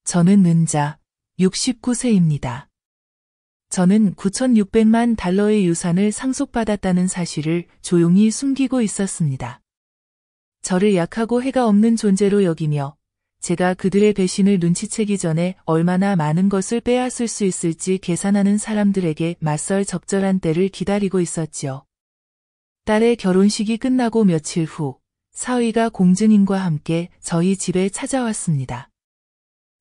저는 은자, 69세입니다. 저는 9,600만 달러의 유산을 상속받았다는 사실을 조용히 숨기고 있었습니다. 저를 약하고 해가 없는 존재로 여기며 제가 그들의 배신을 눈치채기 전에 얼마나 많은 것을 빼앗을 수 있을지 계산하는 사람들에게 맞설 적절한 때를 기다리고 있었지요. 딸의 결혼식이 끝나고 며칠 후 사위가 공증인과 함께 저희 집에 찾아왔습니다.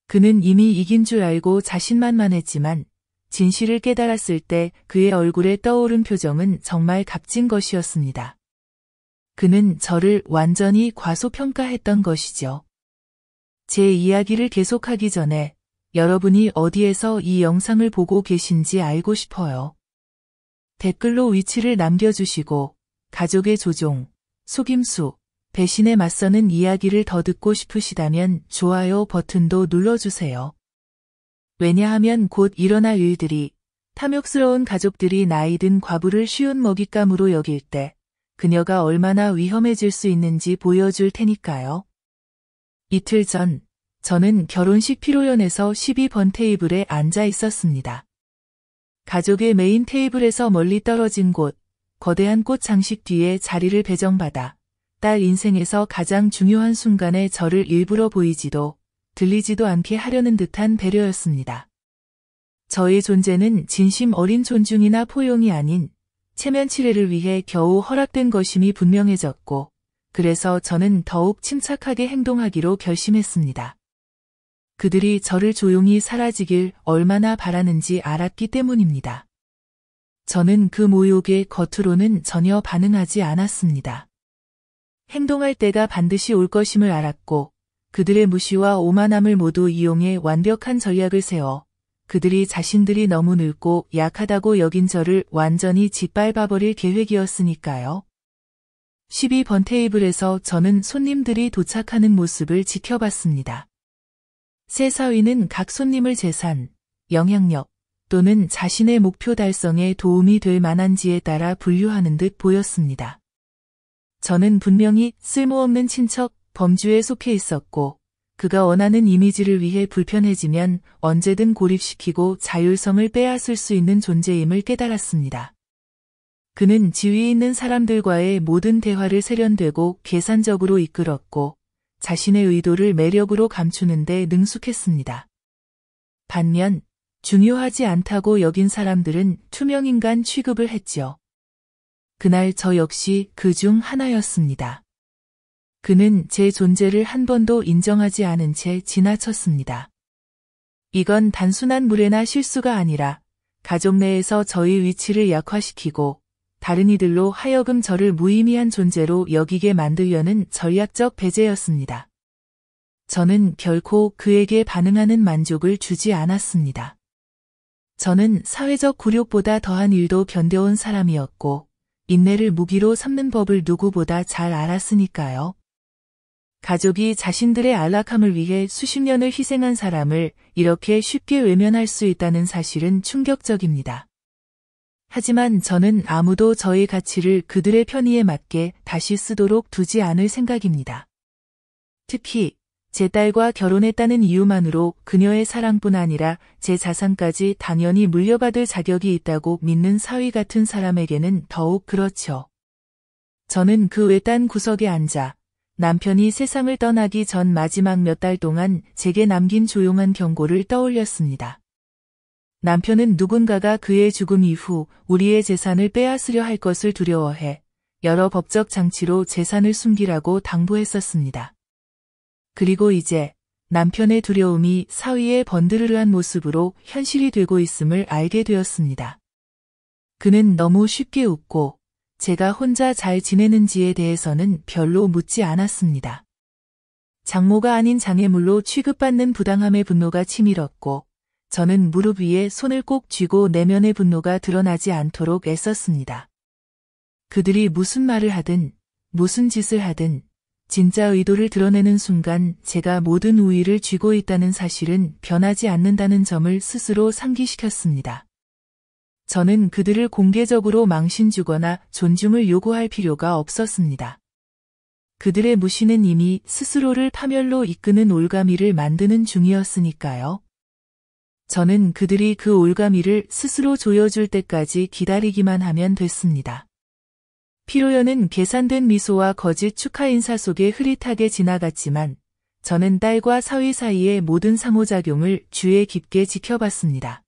그는 이미 이긴 줄 알고 자신만만했지만 진실을 깨달았을 때 그의 얼굴에 떠오른 표정은 정말 값진 것이었습니다. 그는 저를 완전히 과소평가했던 것이죠. 제 이야기를 계속하기 전에 여러분이 어디에서 이 영상을 보고 계신지 알고 싶어요. 댓글로 위치를 남겨주시고 가족의 조종, 속임수, 배신에 맞서는 이야기를 더 듣고 싶으시다면 좋아요 버튼도 눌러주세요. 왜냐하면 곧 일어날 일들이 탐욕스러운 가족들이 나이든 과부를 쉬운 먹잇감으로 여길 때 그녀가 얼마나 위험해질 수 있는지 보여줄 테니까요. 이틀 전 저는 결혼식 피로연에서 12번 테이블에 앉아 있었습니다. 가족의 메인 테이블에서 멀리 떨어진 곳, 거대한 꽃 장식 뒤에 자리를 배정받아 딸 인생에서 가장 중요한 순간에 저를 일부러 보이지도 들리지도 않게 하려는 듯한 배려였습니다. 저의 존재는 진심 어린 존중이나 포용이 아닌 체면 치레를 위해 겨우 허락된 것임이 분명해졌고 그래서 저는 더욱 침착하게 행동하기로 결심했습니다. 그들이 저를 조용히 사라지길 얼마나 바라는지 알았기 때문입니다. 저는 그 모욕에 겉으로는 전혀 반응하지 않았습니다. 행동할 때가 반드시 올 것임을 알았고 그들의 무시와 오만함을 모두 이용해 완벽한 전략을 세워 그들이 자신들이 너무 늙고 약하다고 여긴 저를 완전히 짓밟아버릴 계획이었으니까요. 12번 테이블에서 저는 손님들이 도착하는 모습을 지켜봤습니다. 세 사위는 각 손님을 재산, 영향력 또는 자신의 목표 달성에 도움이 될 만한지에 따라 분류하는 듯 보였습니다. 저는 분명히 쓸모없는 친척, 범주에 속해 있었고 그가 원하는 이미지를 위해 불편해지면 언제든 고립시키고 자율성을 빼앗을 수 있는 존재임을 깨달았습니다. 그는 지위에 있는 사람들과의 모든 대화를 세련되고 계산적으로 이끌었고 자신의 의도를 매력으로 감추는 데 능숙했습니다. 반면 중요하지 않다고 여긴 사람들은 투명인간 취급을 했지요. 그날 저 역시 그 중 하나였습니다. 그는 제 존재를 한 번도 인정하지 않은 채 지나쳤습니다. 이건 단순한 무례나 실수가 아니라 가족 내에서 저의 위치를 약화시키고 다른 이들로 하여금 저를 무의미한 존재로 여기게 만들려는 전략적 배제였습니다. 저는 결코 그에게 반응하는 만족을 주지 않았습니다. 저는 사회적 굴욕보다 더한 일도 견뎌온 사람이었고 인내를 무기로 삼는 법을 누구보다 잘 알았으니까요. 가족이 자신들의 안락함을 위해 수십 년을 희생한 사람을 이렇게 쉽게 외면할 수 있다는 사실은 충격적입니다. 하지만 저는 아무도 저의 가치를 그들의 편의에 맞게 다시 쓰도록 두지 않을 생각입니다. 특히 제 딸과 결혼했다는 이유만으로 그녀의 사랑뿐 아니라 제 자산까지 당연히 물려받을 자격이 있다고 믿는 사위 같은 사람에게는 더욱 그렇죠. 저는 그 외딴 구석에 앉아 남편이 세상을 떠나기 전 마지막 몇 달 동안 제게 남긴 조용한 경고를 떠올렸습니다. 남편은 누군가가 그의 죽음 이후 우리의 재산을 빼앗으려 할 것을 두려워해 여러 법적 장치로 재산을 숨기라고 당부했었습니다. 그리고 이제 남편의 두려움이 사위의 번드르르한 모습으로 현실이 되고 있음을 알게 되었습니다. 그는 너무 쉽게 웃고 제가 혼자 잘 지내는지에 대해서는 별로 묻지 않았습니다. 장모가 아닌 장애물로 취급받는 부당함의 분노가 치밀었고 저는 무릎 위에 손을 꼭 쥐고 내면의 분노가 드러나지 않도록 애썼습니다. 그들이 무슨 말을 하든 무슨 짓을 하든 진짜 의도를 드러내는 순간 제가 모든 우위를 쥐고 있다는 사실은 변하지 않는다는 점을 스스로 상기시켰습니다. 저는 그들을 공개적으로 망신 주거나 존중을 요구할 필요가 없었습니다. 그들의 무시는 이미 스스로를 파멸로 이끄는 올가미를 만드는 중이었으니까요. 저는 그들이 그 올가미를 스스로 조여줄 때까지 기다리기만 하면 됐습니다. 피로연은 계산된 미소와 거짓 축하 인사 속에 흐릿하게 지나갔지만 저는 딸과 사위 사이의 모든 상호작용을 주의 깊게 지켜봤습니다.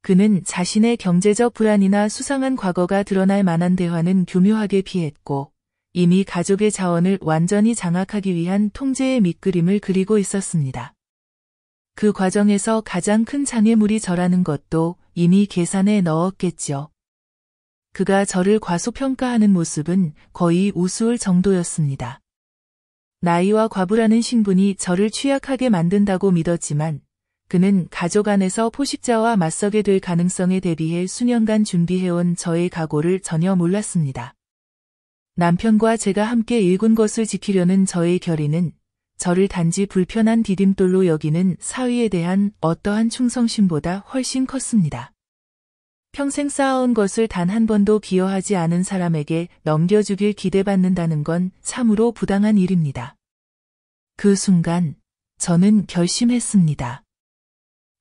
그는 자신의 경제적 불안이나 수상한 과거가 드러날 만한 대화는 교묘하게 피했고 이미 가족의 자원을 완전히 장악하기 위한 통제의 밑그림을 그리고 있었습니다. 그 과정에서 가장 큰 장애물이 저라는 것도 이미 계산에 넣었겠죠. 그가 저를 과소평가하는 모습은 거의 우스울 정도였습니다. 나이와 과부라는 신분이 저를 취약하게 만든다고 믿었지만 그는 가족 안에서 포식자와 맞서게 될 가능성에 대비해 수년간 준비해온 저의 각오를 전혀 몰랐습니다. 남편과 제가 함께 일군 것을 지키려는 저의 결의는 저를 단지 불편한 디딤돌로 여기는 사위에 대한 어떠한 충성심보다 훨씬 컸습니다. 평생 쌓아온 것을 단 한 번도 기여하지 않은 사람에게 넘겨주길 기대받는다는 건 참으로 부당한 일입니다. 그 순간 저는 결심했습니다.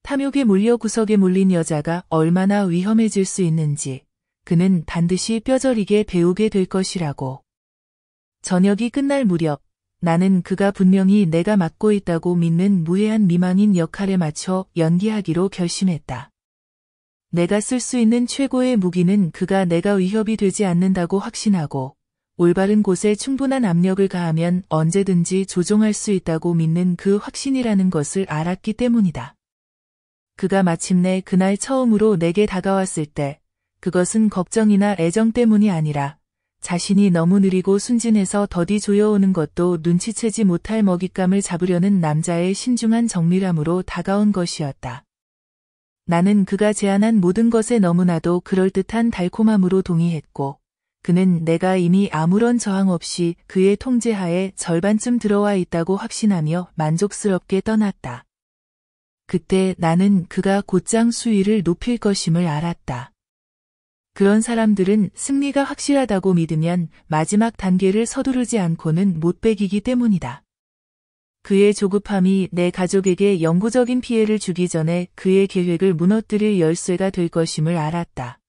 탐욕에 몰려 구석에 몰린 여자가 얼마나 위험해질 수 있는지 그는 반드시 뼈저리게 배우게 될 것이라고. 저녁이 끝날 무렵 나는 그가 분명히 내가 맡고 있다고 믿는 무해한 미망인 역할에 맞춰 연기하기로 결심했다. 내가 쓸 수 있는 최고의 무기는 그가 내가 위협이 되지 않는다고 확신하고 올바른 곳에 충분한 압력을 가하면 언제든지 조종할 수 있다고 믿는 그 확신이라는 것을 알았기 때문이다. 그가 마침내 그날 처음으로 내게 다가왔을 때 그것은 걱정이나 애정 때문이 아니라 자신이 너무 느리고 순진해서 더디 조여오는 것도 눈치채지 못할 먹잇감을 잡으려는 남자의 신중한 정밀함으로 다가온 것이었다. 나는 그가 제안한 모든 것에 너무나도 그럴듯한 달콤함으로 동의했고 그는 내가 이미 아무런 저항 없이 그의 통제하에 절반쯤 들어와 있다고 확신하며 만족스럽게 떠났다. 그때 나는 그가 곧장 수위를 높일 것임을 알았다. 그런 사람들은 승리가 확실하다고 믿으면 마지막 단계를 서두르지 않고는 못 배기기 때문이다. 그의 조급함이 내 가족에게 영구적인 피해를 주기 전에 그의 계획을 무너뜨릴 열쇠가 될 것임을 알았다.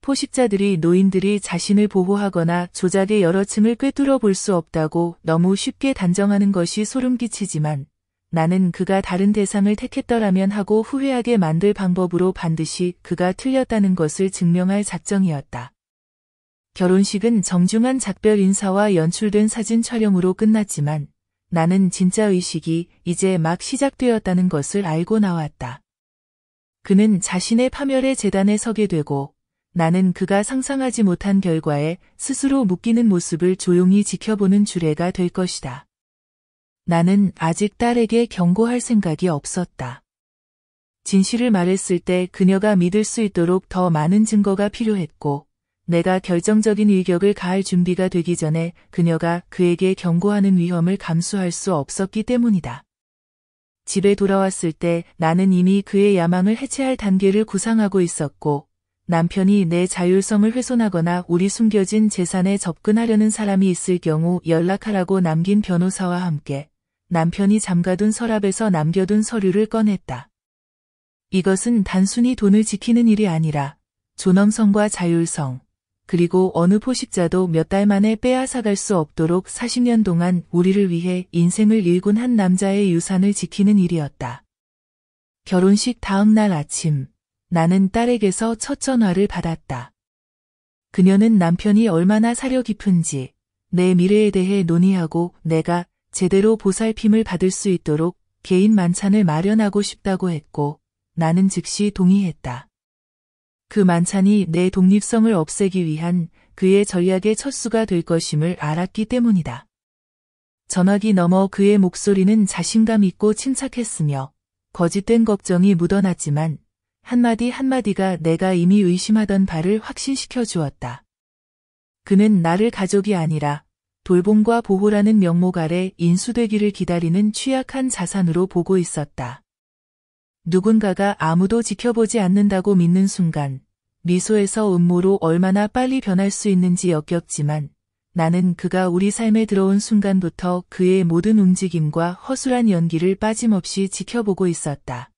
포식자들이 노인들이 자신을 보호하거나 조작의 여러 층을 꿰뚫어 볼 수 없다고 너무 쉽게 단정하는 것이 소름 끼치지만 나는 그가 다른 대상을 택했더라면 하고 후회하게 만들 방법으로 반드시 그가 틀렸다는 것을 증명할 작정이었다. 결혼식은 정중한 작별 인사와 연출된 사진 촬영으로 끝났지만 나는 진짜 의식이 이제 막 시작되었다는 것을 알고 나왔다. 그는 자신의 파멸의 제단에 서게 되고 나는 그가 상상하지 못한 결과에 스스로 묶이는 모습을 조용히 지켜보는 주례가 될 것이다. 나는 아직 딸에게 경고할 생각이 없었다. 진실을 말했을 때 그녀가 믿을 수 있도록 더 많은 증거가 필요했고 내가 결정적인 일격을 가할 준비가 되기 전에 그녀가 그에게 경고하는 위험을 감수할 수 없었기 때문이다. 집에 돌아왔을 때 나는 이미 그의 야망을 해체할 단계를 구상하고 있었고 남편이 내 자율성을 훼손하거나 우리 숨겨진 재산에 접근하려는 사람이 있을 경우 연락하라고 남긴 변호사와 함께 남편이 잠가둔 서랍에서 남겨둔 서류를 꺼냈다. 이것은 단순히 돈을 지키는 일이 아니라 존엄성과 자율성, 그리고 어느 포식자도 몇 달 만에 빼앗아갈 수 없도록 40년 동안 우리를 위해 인생을 일군 한 남자의 유산을 지키는 일이었다. 결혼식 다음 날 아침, 나는 딸에게서 첫 전화를 받았다. 그녀는 남편이 얼마나 사려 깊은지, 내 미래에 대해 논의하고 내가 제대로 보살핌을 받을 수 있도록 개인 만찬을 마련하고 싶다고 했고 나는 즉시 동의했다. 그 만찬이 내 독립성을 없애기 위한 그의 전략의 첫 수가 될 것임을 알았기 때문이다. 전화기 너머 그의 목소리는 자신감 있고 침착했으며 거짓된 걱정이 묻어났지만 한마디 한마디가 내가 이미 의심하던 바를 확신시켜 주었다. 그는 나를 가족이 아니라 돌봄과 보호라는 명목 아래 인수되기를 기다리는 취약한 자산으로 보고 있었다. 누군가가 아무도 지켜보지 않는다고 믿는 순간 미소에서 음모로 얼마나 빨리 변할 수 있는지 역겹지만 나는 그가 우리 삶에 들어온 순간부터 그의 모든 움직임과 허술한 연기를 빠짐없이 지켜보고 있었다.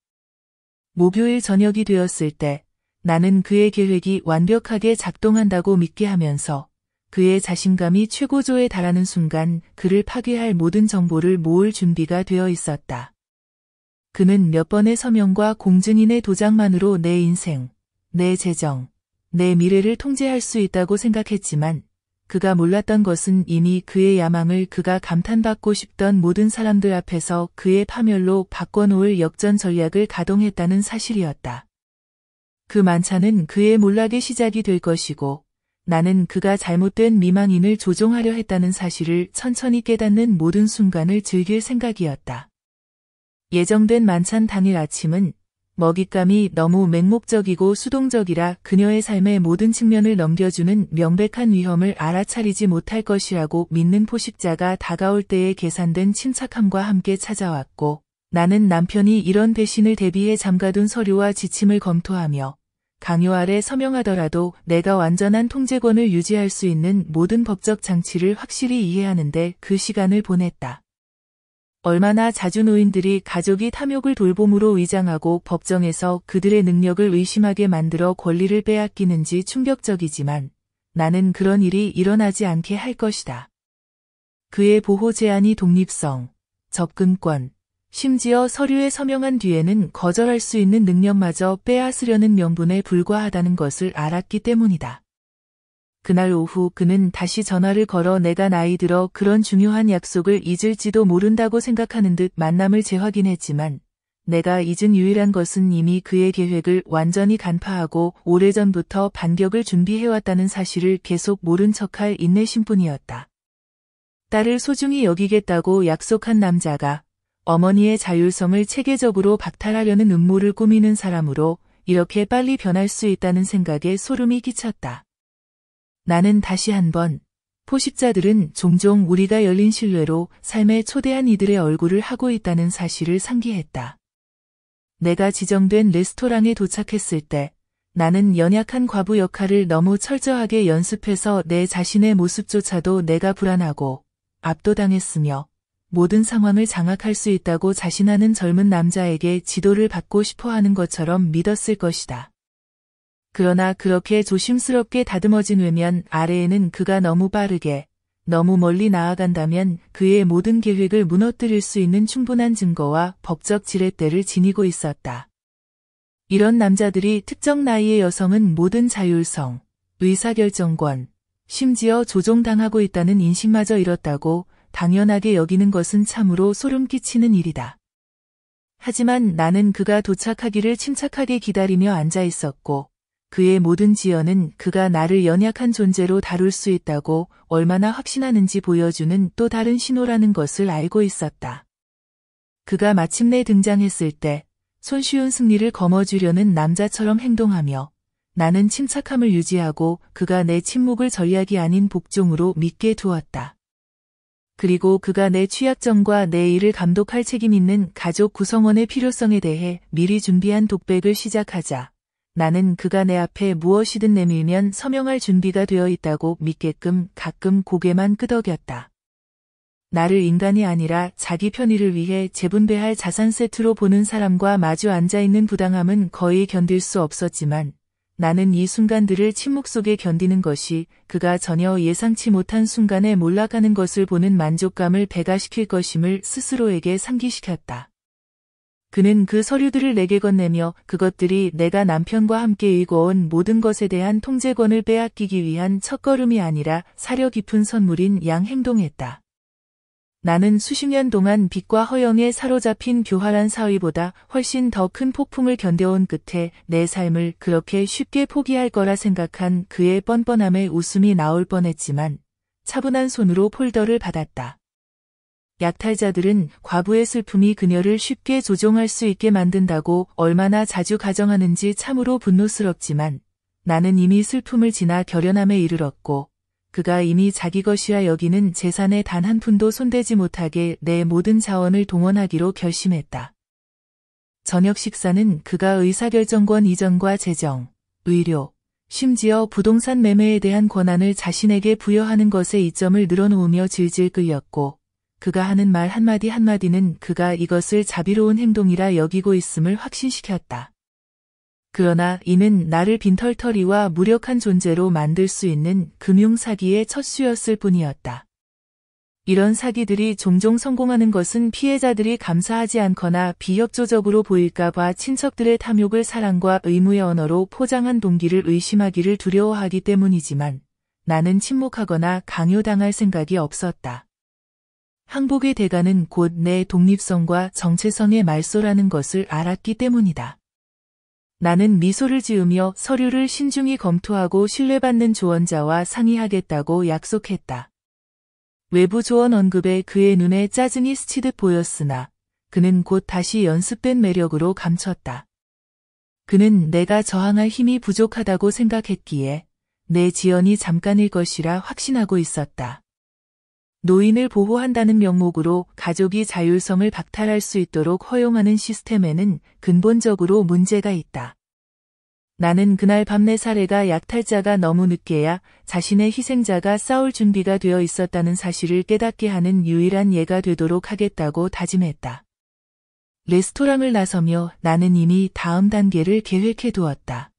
목요일 저녁이 되었을 때 나는 그의 계획이 완벽하게 작동한다고 믿게 하면서 그의 자신감이 최고조에 달하는 순간 그를 파괴할 모든 정보를 모을 준비가 되어 있었다. 그는 몇 번의 서명과 공증인의 도장만으로 내 인생, 내 재정, 내 미래를 통제할 수 있다고 생각했지만 그가 몰랐던 것은 이미 그의 야망을 그가 감탄받고 싶던 모든 사람들 앞에서 그의 파멸로 바꿔놓을 역전 전략을 가동했다는 사실이었다. 그 만찬은 그의 몰락의 시작이 될 것이고 나는 그가 잘못된 미망인을 조종하려 했다는 사실을 천천히 깨닫는 모든 순간을 즐길 생각이었다. 예정된 만찬 당일 아침은 먹잇감이 너무 맹목적이고 수동적이라 그녀의 삶의 모든 측면을 넘겨주는 명백한 위험을 알아차리지 못할 것이라고 믿는 포식자가 다가올 때에 계산된 침착함과 함께 찾아왔고 나는 남편이 이런 배신을 대비해 잠가둔 서류와 지침을 검토하며 강요 아래 서명하더라도 내가 완전한 통제권을 유지할 수 있는 모든 법적 장치를 확실히 이해하는데 그 시간을 보냈다. 얼마나 자주 노인들이 가족이 탐욕을 돌봄으로 위장하고 법정에서 그들의 능력을 의심하게 만들어 권리를 빼앗기는지 충격적이지만 나는 그런 일이 일어나지 않게 할 것이다. 그의 보호 제한이 독립성, 접근권, 심지어 서류에 서명한 뒤에는 거절할 수 있는 능력마저 빼앗으려는 명분에 불과하다는 것을 알았기 때문이다. 그날 오후 그는 다시 전화를 걸어 내가 나이 들어 그런 중요한 약속을 잊을지도 모른다고 생각하는 듯 만남을 재확인했지만 내가 잊은 유일한 것은 이미 그의 계획을 완전히 간파하고 오래전부터 반격을 준비해왔다는 사실을 계속 모른 척할 인내심뿐이었다. 딸을 소중히 여기겠다고 약속한 남자가 어머니의 자율성을 체계적으로 박탈하려는 음모를 꾸미는 사람으로 이렇게 빨리 변할 수 있다는 생각에 소름이 끼쳤다. 나는 다시 한번 포식자들은 종종 우리가 열린 신뢰로 삶에 초대한 이들의 얼굴을 하고 있다는 사실을 상기했다. 내가 지정된 레스토랑에 도착했을 때 나는 연약한 과부 역할을 너무 철저하게 연습해서 내 자신의 모습조차도 내가 불안하고 압도당했으며 모든 상황을 장악할 수 있다고 자신하는 젊은 남자에게 지도를 받고 싶어하는 것처럼 믿었을 것이다. 그러나 그렇게 조심스럽게 다듬어진 외면 아래에는 그가 너무 빠르게, 너무 멀리 나아간다면 그의 모든 계획을 무너뜨릴 수 있는 충분한 증거와 법적 지렛대를 지니고 있었다. 이런 남자들이 특정 나이의 여성은 모든 자율성, 의사결정권, 심지어 조종당하고 있다는 인식마저 잃었다고 당연하게 여기는 것은 참으로 소름 끼치는 일이다. 하지만 나는 그가 도착하기를 침착하게 기다리며 앉아 있었고 그의 모든 지연은 그가 나를 연약한 존재로 다룰 수 있다고 얼마나 확신하는지 보여주는 또 다른 신호라는 것을 알고 있었다. 그가 마침내 등장했을 때 손쉬운 승리를 거머쥐려는 남자처럼 행동하며 나는 침착함을 유지하고 그가 내 침묵을 전략이 아닌 복종으로 믿게 두었다. 그리고 그가 내 취약점과 내 일을 감독할 책임 있는 가족 구성원의 필요성에 대해 미리 준비한 독백을 시작하자 나는 그가 내 앞에 무엇이든 내밀면 서명할 준비가 되어 있다고 믿게끔 가끔 고개만 끄덕였다. 나를 인간이 아니라 자기 편의를 위해 재분배할 자산 세트로 보는 사람과 마주 앉아있는 부당함은 거의 견딜 수 없었지만 나는 이 순간들을 침묵 속에 견디는 것이 그가 전혀 예상치 못한 순간에 몰락하는 것을 보는 만족감을 배가시킬 것임을 스스로에게 상기시켰다. 그는 그 서류들을 내게 건네며 그것들이 내가 남편과 함께 읽어온 모든 것에 대한 통제권을 빼앗기기 위한 첫걸음이 아니라 사려 깊은 선물인 양 행동했다. 나는 수십 년 동안 빚과 허영에 사로잡힌 교활한 사위보다 훨씬 더 큰 폭풍을 견뎌온 끝에 내 삶을 그렇게 쉽게 포기할 거라 생각한 그의 뻔뻔함에 웃음이 나올 뻔했지만 차분한 손으로 폴더를 받았다. 약탈자들은 과부의 슬픔이 그녀를 쉽게 조종할 수 있게 만든다고 얼마나 자주 가정하는지 참으로 분노스럽지만 나는 이미 슬픔을 지나 결연함에 이르렀고 그가 이미 자기 것이라 여기는 재산에 단 한 푼도 손대지 못하게 내 모든 자원을 동원하기로 결심했다. 저녁 식사는 그가 의사결정권 이전과 재정, 의료, 심지어 부동산 매매에 대한 권한을 자신에게 부여하는 것에 이점을 늘어놓으며 질질 끌렸고 그가 하는 말 한마디 한마디는 그가 이것을 자비로운 행동이라 여기고 있음을 확신시켰다. 그러나 이는 나를 빈털터리와 무력한 존재로 만들 수 있는 금융사기의 첫 수였을 뿐이었다. 이런 사기들이 종종 성공하는 것은 피해자들이 감사하지 않거나 비협조적으로 보일까봐 친척들의 탐욕을 사랑과 의무의 언어로 포장한 동기를 의심하기를 두려워하기 때문이지만 나는 침묵하거나 강요당할 생각이 없었다. 항복의 대가는 곧 내 독립성과 정체성의 말소라는 것을 알았기 때문이다. 나는 미소를 지으며 서류를 신중히 검토하고 신뢰받는 조언자와 상의하겠다고 약속했다. 외부 조언 언급에 그의 눈에 짜증이 스치듯 보였으나 그는 곧 다시 연습된 매력으로 감췄다. 그는 내가 저항할 힘이 부족하다고 생각했기에 내 지연이 잠깐일 것이라 확신하고 있었다. 노인을 보호한다는 명목으로 가족이 자율성을 박탈할 수 있도록 허용하는 시스템에는 근본적으로 문제가 있다. 나는 그날 밤 내 사례가 약탈자가 너무 늦게야 자신의 희생자가 싸울 준비가 되어 있었다는 사실을 깨닫게 하는 유일한 예가 되도록 하겠다고 다짐했다. 레스토랑을 나서며 나는 이미 다음 단계를 계획해 두었다.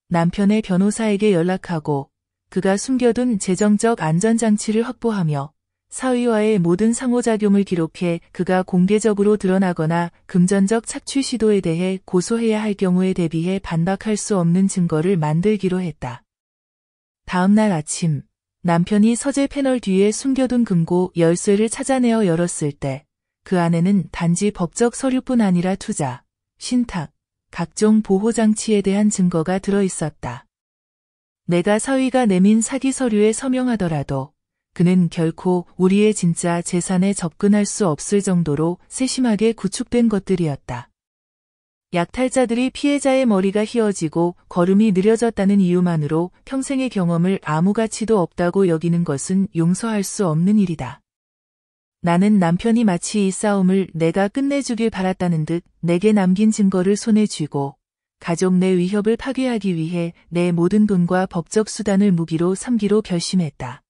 남편의 변호사에게 연락하고 그가 숨겨둔 재정적 안전장치를 확보하며 사위와의 모든 상호작용을 기록해 그가 공개적으로 드러나거나 금전적 착취 시도에 대해 고소해야 할 경우에 대비해 반박할 수 없는 증거를 만들기로 했다. 다음 날 아침 남편이 서재 패널 뒤에 숨겨둔 금고 열쇠를 찾아내어 열었을 때 그 안에는 단지 법적 서류뿐 아니라 투자, 신탁, 각종 보호장치에 대한 증거가 들어 있었다. 내가 사위가 내민 사기 서류에 서명하더라도 그는 결코 우리의 진짜 재산에 접근할 수 없을 정도로 세심하게 구축된 것들이었다. 약탈자들이 피해자의 머리가 휘어지고 걸음이 느려졌다는 이유만으로 평생의 경험을 아무 가치도 없다고 여기는 것은 용서할 수 없는 일이다. 나는 남편이 마치 이 싸움을 내가 끝내주길 바랐다는 듯 내게 남긴 증거를 손에 쥐고 가족 내 위협을 파괴하기 위해 내 모든 돈과 법적 수단을 무기로 삼기로 결심했다.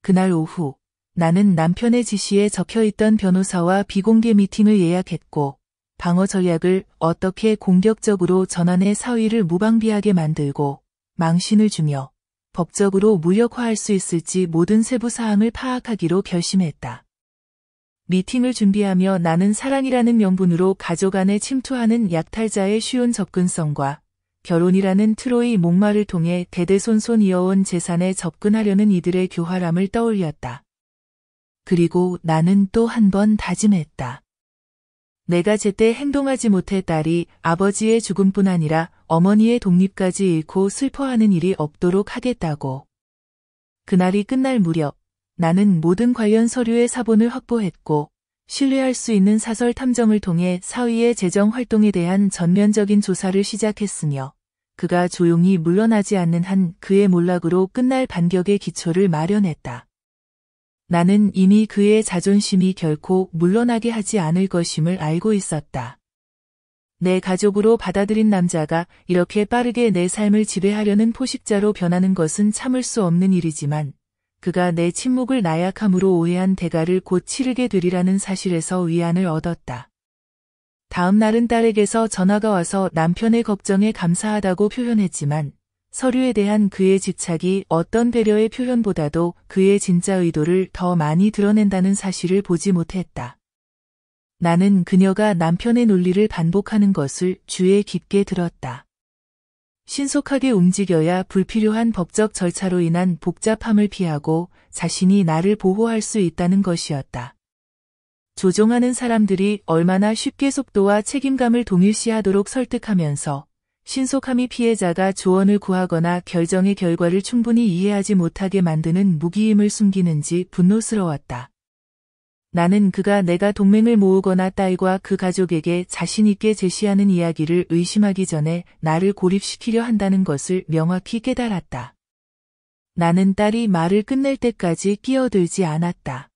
그날 오후 나는 남편의 지시에 적혀있던 변호사와 비공개 미팅을 예약했고 방어 전략을 어떻게 공격적으로 전환해 사위를 무방비하게 만들고 망신을 주며 법적으로 무력화할 수 있을지 모든 세부 사항을 파악하기로 결심했다. 미팅을 준비하며 나는 사랑이라는 명분으로 가족 안에 침투하는 약탈자의 쉬운 접근성과 결혼이라는 트로이 목마를 통해 대대손손 이어온 재산에 접근하려는 이들의 교활함을 떠올렸다. 그리고 나는 또 한 번 다짐했다. 내가 제때 행동하지 못해 딸이 아버지의 죽음뿐 아니라 어머니의 독립까지 잃고 슬퍼하는 일이 없도록 하겠다고. 그날이 끝날 무렵 나는 모든 관련 서류의 사본을 확보했고 신뢰할 수 있는 사설 탐정을 통해 사위의 재정 활동에 대한 전면적인 조사를 시작했으며 그가 조용히 물러나지 않는 한 그의 몰락으로 끝날 반격의 기초를 마련했다. 나는 이미 그의 자존심이 결코 물러나게 하지 않을 것임을 알고 있었다. 내 가족으로 받아들인 남자가 이렇게 빠르게 내 삶을 지배하려는 포식자로 변하는 것은 참을 수 없는 일이지만 그가 내 침묵을 나약함으로 오해한 대가를 곧 치르게 되리라는 사실에서 위안을 얻었다. 다음 날은 딸에게서 전화가 와서 남편의 걱정에 감사하다고 표현했지만 서류에 대한 그의 집착이 어떤 배려의 표현보다도 그의 진짜 의도를 더 많이 드러낸다는 사실을 보지 못했다. 나는 그녀가 남편의 논리를 반복하는 것을 주에 깊게 들었다. 신속하게 움직여야 불필요한 법적 절차로 인한 복잡함을 피하고 자신이 나를 보호할 수 있다는 것이었다. 조종하는 사람들이 얼마나 쉽게 속도와 책임감을 동일시하도록 설득하면서 신속함이 피해자가 조언을 구하거나 결정의 결과를 충분히 이해하지 못하게 만드는 무기임을 숨기는지 분노스러웠다. 나는 그가 내가 동맹을 모으거나 딸과 그 가족에게 자신 있게 제시하는 이야기를 의심하기 전에 나를 고립시키려 한다는 것을 명확히 깨달았다. 나는 딸이 말을 끝낼 때까지 끼어들지 않았다.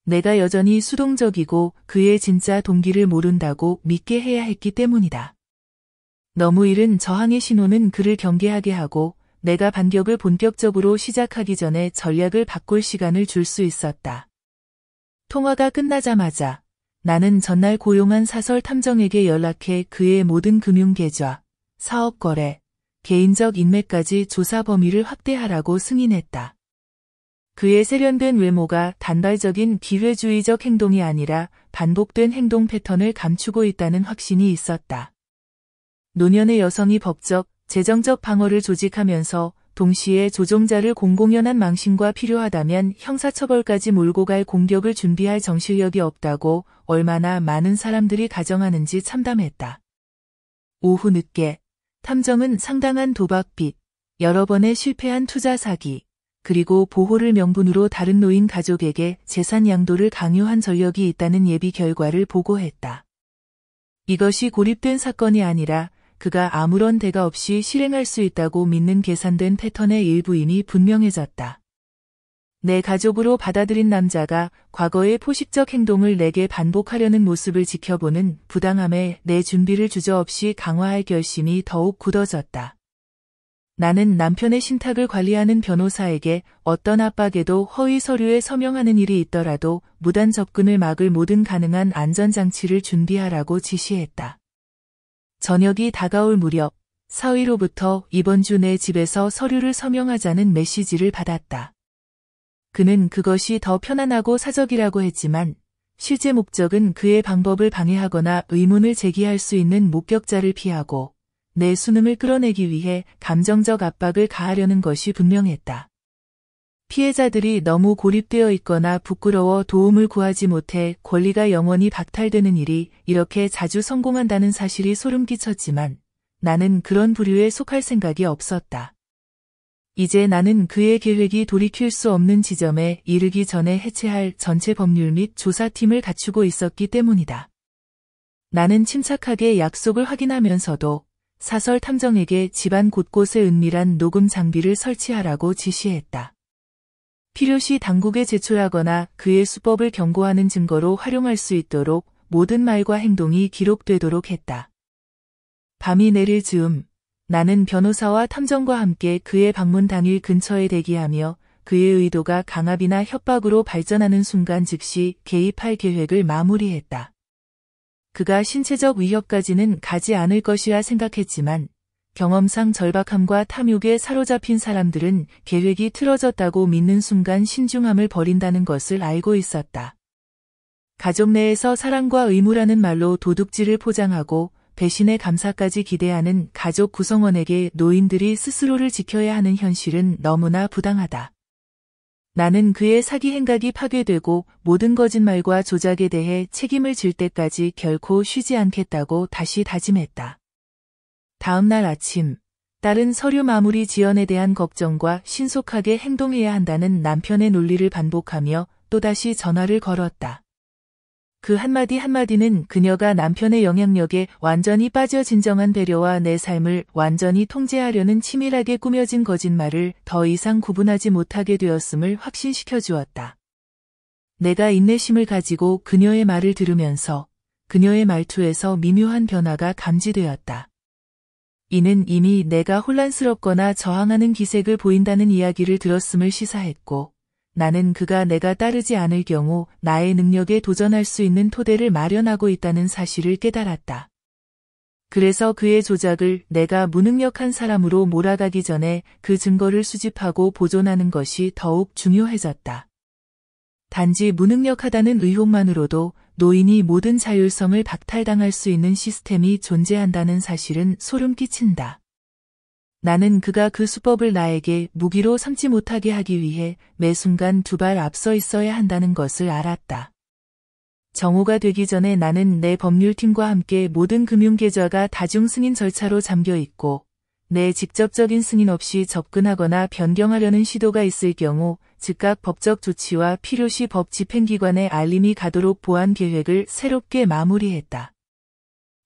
내가 여전히 수동적이고 그의 진짜 동기를 모른다고 믿게 해야 했기 때문이다. 너무 이른 저항의 신호는 그를 경계하게 하고 내가 반격을 본격적으로 시작하기 전에 전략을 바꿀 시간을 줄 수 있었다. 통화가 끝나자마자 나는 전날 고용한 사설 탐정에게 연락해 그의 모든 금융계좌, 사업 거래, 개인적 인맥까지 조사 범위를 확대하라고 승인했다. 그의 세련된 외모가 단발적인 기회주의적 행동이 아니라 반복된 행동 패턴을 감추고 있다는 확신이 있었다. 노년의 여성이 법적, 재정적 방어를 조직하면서 동시에 조종자를 공공연한 망신과 필요하다면 형사처벌까지 몰고 갈 공격을 준비할 정신력이 없다고 얼마나 많은 사람들이 가정하는지 참담했다. 오후 늦게 탐정은 상당한 도박 빚, 여러 번의 실패한 투자 사기, 그리고 보호를 명분으로 다른 노인 가족에게 재산 양도를 강요한 전력이 있다는 예비 결과를 보고했다. 이것이 고립된 사건이 아니라 그가 아무런 대가 없이 실행할 수 있다고 믿는 계산된 패턴의 일부임이 분명해졌다. 내 가족으로 받아들인 남자가 과거의 포식적 행동을 내게 반복하려는 모습을 지켜보는 부당함에 내 준비를 주저없이 강화할 결심이 더욱 굳어졌다. 나는 남편의 신탁을 관리하는 변호사에게 어떤 압박에도 허위 서류에 서명하는 일이 있더라도 무단 접근을 막을 모든 가능한 안전장치를 준비하라고 지시했다. 저녁이 다가올 무렵 사위로부터 이번 주 내 집에서 서류를 서명하자는 메시지를 받았다. 그는 그것이 더 편안하고 사적이라고 했지만 실제 목적은 그의 방법을 방해하거나 의문을 제기할 수 있는 목격자를 피하고 내 순음을 끌어내기 위해 감정적 압박을 가하려는 것이 분명했다. 피해자들이 너무 고립되어 있거나 부끄러워 도움을 구하지 못해 권리가 영원히 박탈되는 일이 이렇게 자주 성공한다는 사실이 소름 끼쳤지만 나는 그런 부류에 속할 생각이 없었다. 이제 나는 그의 계획이 돌이킬 수 없는 지점에 이르기 전에 해체할 전체 법률 및 조사팀을 갖추고 있었기 때문이다. 나는 침착하게 약속을 확인하면서도 사설 탐정에게 집안 곳곳에 은밀한 녹음 장비를 설치하라고 지시했다. 필요시 당국에 제출하거나 그의 수법을 경고하는 증거로 활용할 수 있도록 모든 말과 행동이 기록되도록 했다. 밤이 내릴 즈음 나는 변호사와 탐정과 함께 그의 방문 당일 근처에 대기하며 그의 의도가 강압이나 협박으로 발전하는 순간 즉시 개입할 계획을 마무리했다. 그가 신체적 위협까지는 가지 않을 것이라 생각했지만 경험상 절박함과 탐욕에 사로잡힌 사람들은 계획이 틀어졌다고 믿는 순간 신중함을 버린다는 것을 알고 있었다. 가족 내에서 사랑과 의무라는 말로 도둑질을 포장하고 배신의 감사까지 기대하는 가족 구성원에게 노인들이 스스로를 지켜야 하는 현실은 너무나 부당하다. 나는 그의 사기 행각이 파괴되고 모든 거짓말과 조작에 대해 책임을 질 때까지 결코 쉬지 않겠다고 다시 다짐했다. 다음 날 아침, 딸은 서류 마무리 지연에 대한 걱정과 신속하게 행동해야 한다는 남편의 논리를 반복하며 또다시 전화를 걸었다. 그 한마디 한마디는 그녀가 남편의 영향력에 완전히 빠져 진정한 배려와 내 삶을 완전히 통제하려는 치밀하게 꾸며진 거짓말을 더 이상 구분하지 못하게 되었음을 확신시켜 주었다. 내가 인내심을 가지고 그녀의 말을 들으면서 그녀의 말투에서 미묘한 변화가 감지되었다. 이는 이미 내가 혼란스럽거나 저항하는 기색을 보인다는 이야기를 들었음을 시사했고 나는 그가 내가 따르지 않을 경우 나의 능력에 도전할 수 있는 토대를 마련하고 있다는 사실을 깨달았다. 그래서 그의 조작을 내가 무능력한 사람으로 몰아가기 전에 그 증거를 수집하고 보존하는 것이 더욱 중요해졌다. 단지 무능력하다는 의혹만으로도 노인이 모든 자율성을 박탈당할 수 있는 시스템이 존재한다는 사실은 소름 끼친다. 나는 그가 그 수법을 나에게 무기로 삼지 못하게 하기 위해 매 순간 두 발 앞서 있어야 한다는 것을 알았다. 정오가 되기 전에 나는 내 법률팀과 함께 모든 금융계좌가 다중 승인 절차로 잠겨 있고 내 직접적인 승인 없이 접근하거나 변경하려는 시도가 있을 경우 즉각 법적 조치와 필요시 법 집행기관에 알림이 가도록 보안 계획을 새롭게 마무리했다.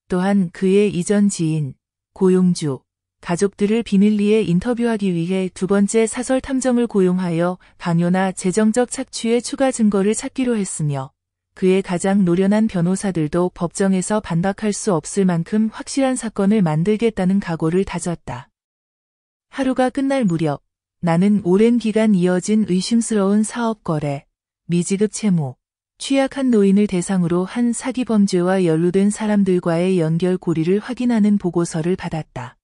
또한 그의 이전 지인, 고용주, 가족들을 비밀리에 인터뷰하기 위해 두 번째 사설 탐정을 고용하여 강요나 재정적 착취의 추가 증거를 찾기로 했으며 그의 가장 노련한 변호사들도 법정에서 반박할 수 없을 만큼 확실한 사건을 만들겠다는 각오를 다졌다. 하루가 끝날 무렵 나는 오랜 기간 이어진 의심스러운 사업 거래, 미지급 채무, 취약한 노인을 대상으로 한 사기 범죄와 연루된 사람들과의 연결고리를 확인하는 보고서를 받았다.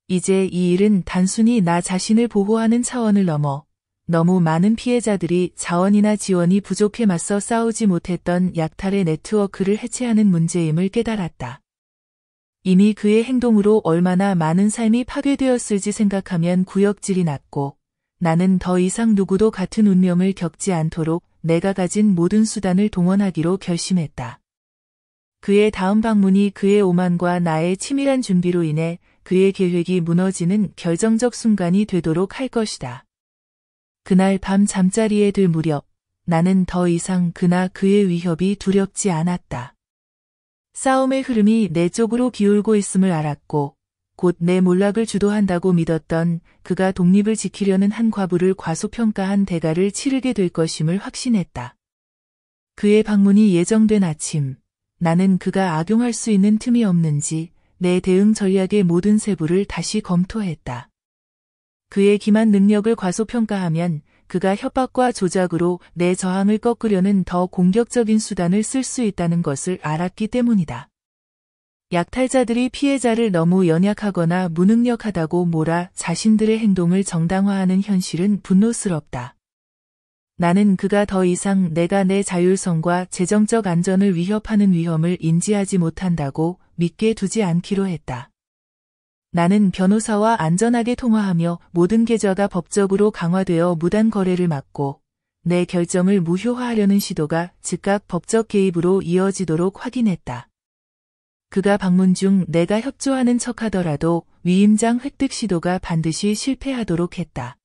이제 이 일은 단순히 나 자신을 보호하는 차원을 넘어 너무 많은 피해자들이 자원이나 지원이 부족해 맞서 싸우지 못했던 약탈의 네트워크를 해체하는 문제임을 깨달았다. 이미 그의 행동으로 얼마나 많은 삶이 파괴되었을지 생각하면 구역질이 났고 나는 더 이상 누구도 같은 운명을 겪지 않도록 내가 가진 모든 수단을 동원하기로 결심했다. 그의 다음 방문이 그의 오만과 나의 치밀한 준비로 인해 그의 계획이 무너지는 결정적 순간이 되도록 할 것이다. 그날 밤 잠자리에 들 무렵 나는 더 이상 그나 그의 위협이 두렵지 않았다. 싸움의 흐름이 내 쪽으로 기울고 있음을 알았고 곧 내 몰락을 주도한다고 믿었던 그가 독립을 지키려는 한 과부를 과소평가한 대가를 치르게 될 것임을 확신했다. 그의 방문이 예정된 아침, 나는 그가 악용할 수 있는 틈이 없는지 내 대응 전략의 모든 세부를 다시 검토했다. 그의 기만 능력을 과소평가하면 그가 협박과 조작으로 내 저항을 꺾으려는 더 공격적인 수단을 쓸 수 있다는 것을 알았기 때문이다. 약탈자들이 피해자를 너무 연약하거나 무능력하다고 몰아 자신들의 행동을 정당화하는 현실은 분노스럽다. 나는 그가 더 이상 내가 내 자율성과 재정적 안전을 위협하는 위험을 인지하지 못한다고 믿게 두지 않기로 했다. 나는 변호사와 안전하게 통화하며 모든 계좌가 법적으로 강화되어 무단 거래를 막고 내 결정을 무효화하려는 시도가 즉각 법적 개입으로 이어지도록 확인했다. 그가 방문 중 내가 협조하는 척하더라도 위임장 획득 시도가 반드시 실패하도록 했다.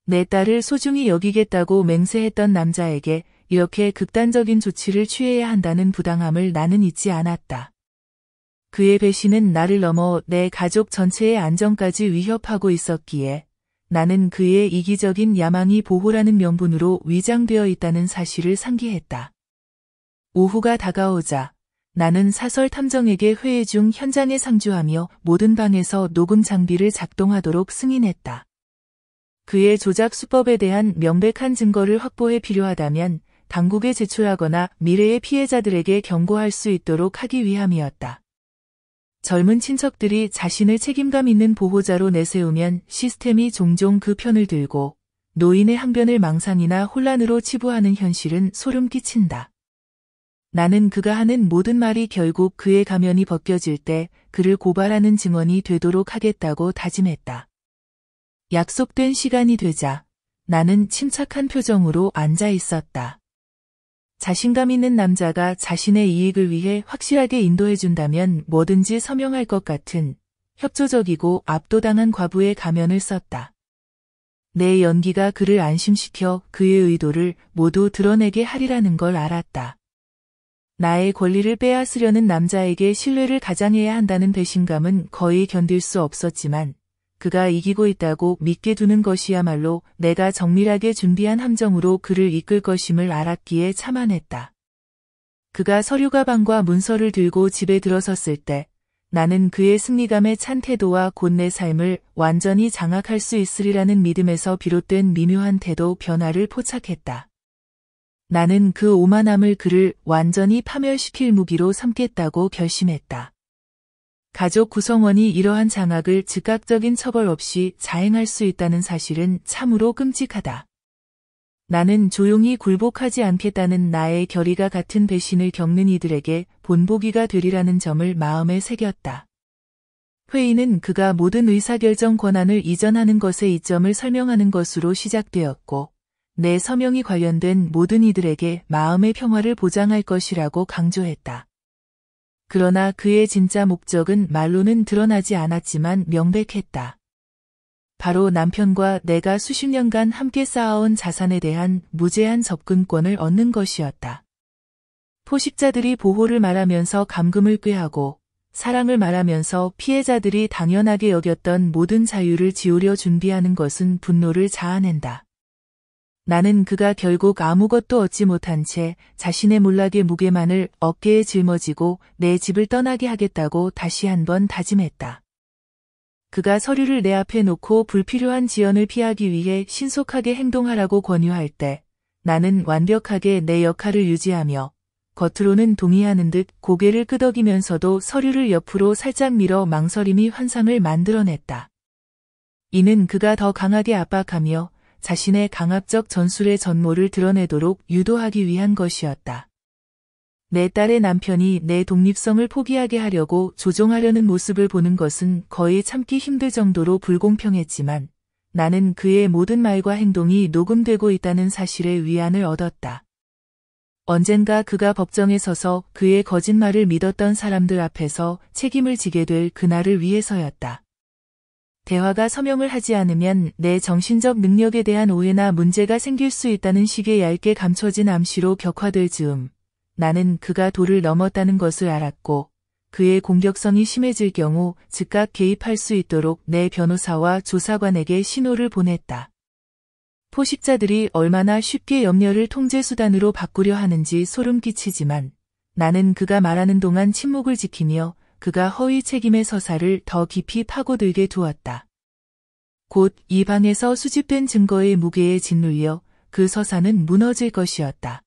내 딸을 소중히 여기겠다고 맹세했던 남자에게 이렇게 극단적인 조치를 취해야 한다는 부당함을 나는 잊지 않았다. 그의 배신은 나를 넘어 내 가족 전체의 안전까지 위협하고 있었기에 나는 그의 이기적인 야망이 보호라는 명분으로 위장되어 있다는 사실을 상기했다. 오후가 다가오자 나는 사설 탐정에게 회의 중 현장에 상주하며 모든 방에서 녹음 장비를 작동하도록 승인했다. 그의 조작 수법에 대한 명백한 증거를 확보해 필요하다면 당국에 제출하거나 미래의 피해자들에게 경고할 수 있도록 하기 위함이었다. 젊은 친척들이 자신을 책임감 있는 보호자로 내세우면 시스템이 종종 그 편을 들고 노인의 항변을 망상이나 혼란으로 치부하는 현실은 소름 끼친다. 나는 그가 하는 모든 말이 결국 그의 가면이 벗겨질 때 그를 고발하는 증언이 되도록 하겠다고 다짐했다. 약속된 시간이 되자 나는 침착한 표정으로 앉아 있었다. 자신감 있는 남자가 자신의 이익을 위해 확실하게 인도해준다면 뭐든지 서명할 것 같은 협조적이고 압도당한 과부의 가면을 썼다. 내 연기가 그를 안심시켜 그의 의도를 모두 드러내게 하리라는 걸 알았다. 나의 권리를 빼앗으려는 남자에게 신뢰를 가장해야 한다는 배신감은 거의 견딜 수 없었지만 그가 이기고 있다고 믿게 두는 것이야말로 내가 정밀하게 준비한 함정으로 그를 이끌 것임을 알았기에 참아냈다. 그가 서류 가방과 문서를 들고 집에 들어섰을 때 나는 그의 승리감에 찬 태도와 곧 내 삶을 완전히 장악할 수 있으리라는 믿음에서 비롯된 미묘한 태도 변화를 포착했다. 나는 그 오만함을 그를 완전히 파멸시킬 무기로 삼겠다고 결심했다. 가족 구성원이 이러한 장악을 즉각적인 처벌 없이 자행할 수 있다는 사실은 참으로 끔찍하다. 나는 조용히 굴복하지 않겠다는 나의 결의가 같은 배신을 겪는 이들에게 본보기가 되리라는 점을 마음에 새겼다. 회의는 그가 모든 의사결정 권한을 이전하는 것의 이점을 설명하는 것으로 시작되었고 내 서명이 관련된 모든 이들에게 마음의 평화를 보장할 것이라고 강조했다. 그러나 그의 진짜 목적은 말로는 드러나지 않았지만 명백했다. 바로 남편과 내가 수십 년간 함께 쌓아온 자산에 대한 무제한 접근권을 얻는 것이었다. 포식자들이 보호를 말하면서 감금을 꾀하고 사랑을 말하면서 피해자들이 당연하게 여겼던 모든 자유를 지우려 준비하는 것은 분노를 자아낸다. 나는 그가 결국 아무것도 얻지 못한 채 자신의 몰락의 무게만을 어깨에 짊어지고 내 집을 떠나게 하겠다고 다시 한번 다짐했다. 그가 서류를 내 앞에 놓고 불필요한 지연을 피하기 위해 신속하게 행동하라고 권유할 때 나는 완벽하게 내 역할을 유지하며 겉으로는 동의하는 듯 고개를 끄덕이면서도 서류를 옆으로 살짝 밀어 망설임이 환상을 만들어냈다. 이는 그가 더 강하게 압박하며 자신의 강압적 전술의 전모를 드러내도록 유도하기 위한 것이었다. 내 딸의 남편이 내 독립성을 포기하게 하려고 조종하려는 모습을 보는 것은 거의 참기 힘들 정도로 불공평했지만 나는 그의 모든 말과 행동이 녹음되고 있다는 사실에 위안을 얻었다. 언젠가 그가 법정에 서서 그의 거짓말을 믿었던 사람들 앞에서 책임을 지게 될 그날을 위해서였다. 대화가 서명을 하지 않으면 내 정신적 능력에 대한 오해나 문제가 생길 수 있다는 식의 얇게 감춰진 암시로 격화될 즈음 나는 그가 도를 넘었다는 것을 알았고 그의 공격성이 심해질 경우 즉각 개입할 수 있도록 내 변호사와 조사관에게 신호를 보냈다. 포식자들이 얼마나 쉽게 염려를 통제수단으로 바꾸려 하는지 소름 끼치지만 나는 그가 말하는 동안 침묵을 지키며 그가 허위 책임의 서사를 더 깊이 파고들게 두었다. 곧 이 방에서 수집된 증거의 무게에 짓눌려 그 서사는 무너질 것이었다.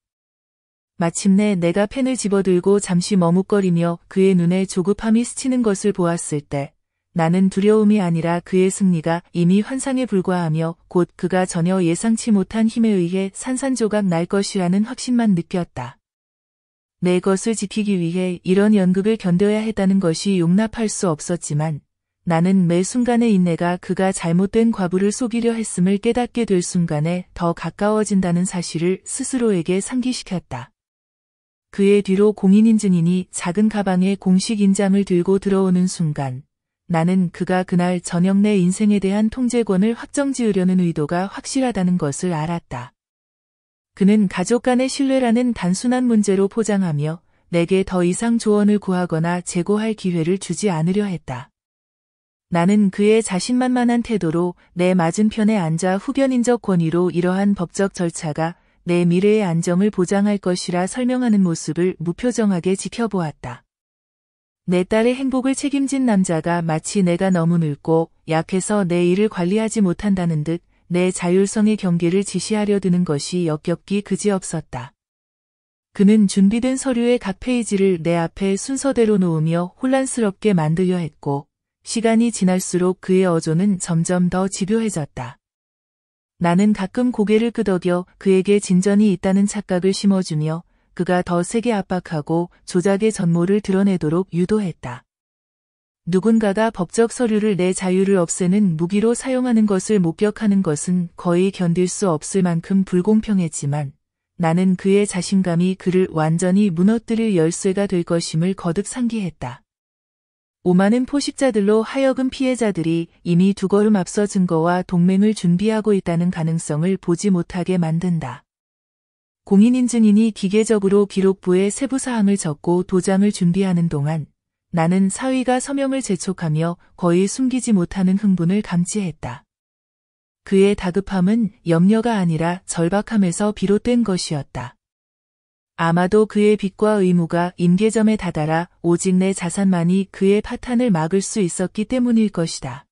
마침내 내가 펜을 집어들고 잠시 머뭇거리며 그의 눈에 조급함이 스치는 것을 보았을 때 나는 두려움이 아니라 그의 승리가 이미 환상에 불과하며 곧 그가 전혀 예상치 못한 힘에 의해 산산조각 날 것이라는 확신만 느꼈다. 내 것을 지키기 위해 이런 연극을 견뎌야 했다는 것이 용납할 수 없었지만 나는 매 순간의 인내가 그가 잘못된 과부를 속이려 했음을 깨닫게 될 순간에 더 가까워진다는 사실을 스스로에게 상기시켰다. 그의 뒤로 공인인 증인이 작은 가방에 공식 인장을 들고 들어오는 순간 나는 그가 그날 저녁 내 인생에 대한 통제권을 확정지으려는 의도가 확실하다는 것을 알았다. 그는 가족 간의 신뢰라는 단순한 문제로 포장하며 내게 더 이상 조언을 구하거나 재고할 기회를 주지 않으려 했다. 나는 그의 자신만만한 태도로 내 맞은편에 앉아 후견인적 권위로 이러한 법적 절차가 내 미래의 안정을 보장할 것이라 설명하는 모습을 무표정하게 지켜보았다. 내 딸의 행복을 책임진 남자가 마치 내가 너무 늙고 약해서 내 일을 관리하지 못한다는 듯 내 자율성의 경계를 지시하려 드는 것이 역겹기 그지없었다. 그는 준비된 서류의 각 페이지를 내 앞에 순서대로 놓으며 혼란스럽게 만들려 했고 시간이 지날수록 그의 어조는 점점 더 집요해졌다. 나는 가끔 고개를 끄덕여 그에게 진전이 있다는 착각을 심어주며 그가 더 세게 압박하고 조작의 전모를 드러내도록 유도했다. 누군가가 법적 서류를 내 자유를 없애는 무기로 사용하는 것을 목격하는 것은 거의 견딜 수 없을 만큼 불공평했지만 나는 그의 자신감이 그를 완전히 무너뜨릴 열쇠가 될 것임을 거듭 상기했다. 오만은 포식자들로 하여금 피해자들이 이미 두 걸음 앞서 증거와 동맹을 준비하고 있다는 가능성을 보지 못하게 만든다. 공인인 증인이 기계적으로 기록부에 세부사항을 적고 도장을 준비하는 동안 나는 사위가 서명을 재촉하며 거의 숨기지 못하는 흥분을 감지했다. 그의 다급함은 염려가 아니라 절박함에서 비롯된 것이었다. 아마도 그의 빚과 의무가 임계점에 다다라 오직 내 자산만이 그의 파탄을 막을 수 있었기 때문일 것이다.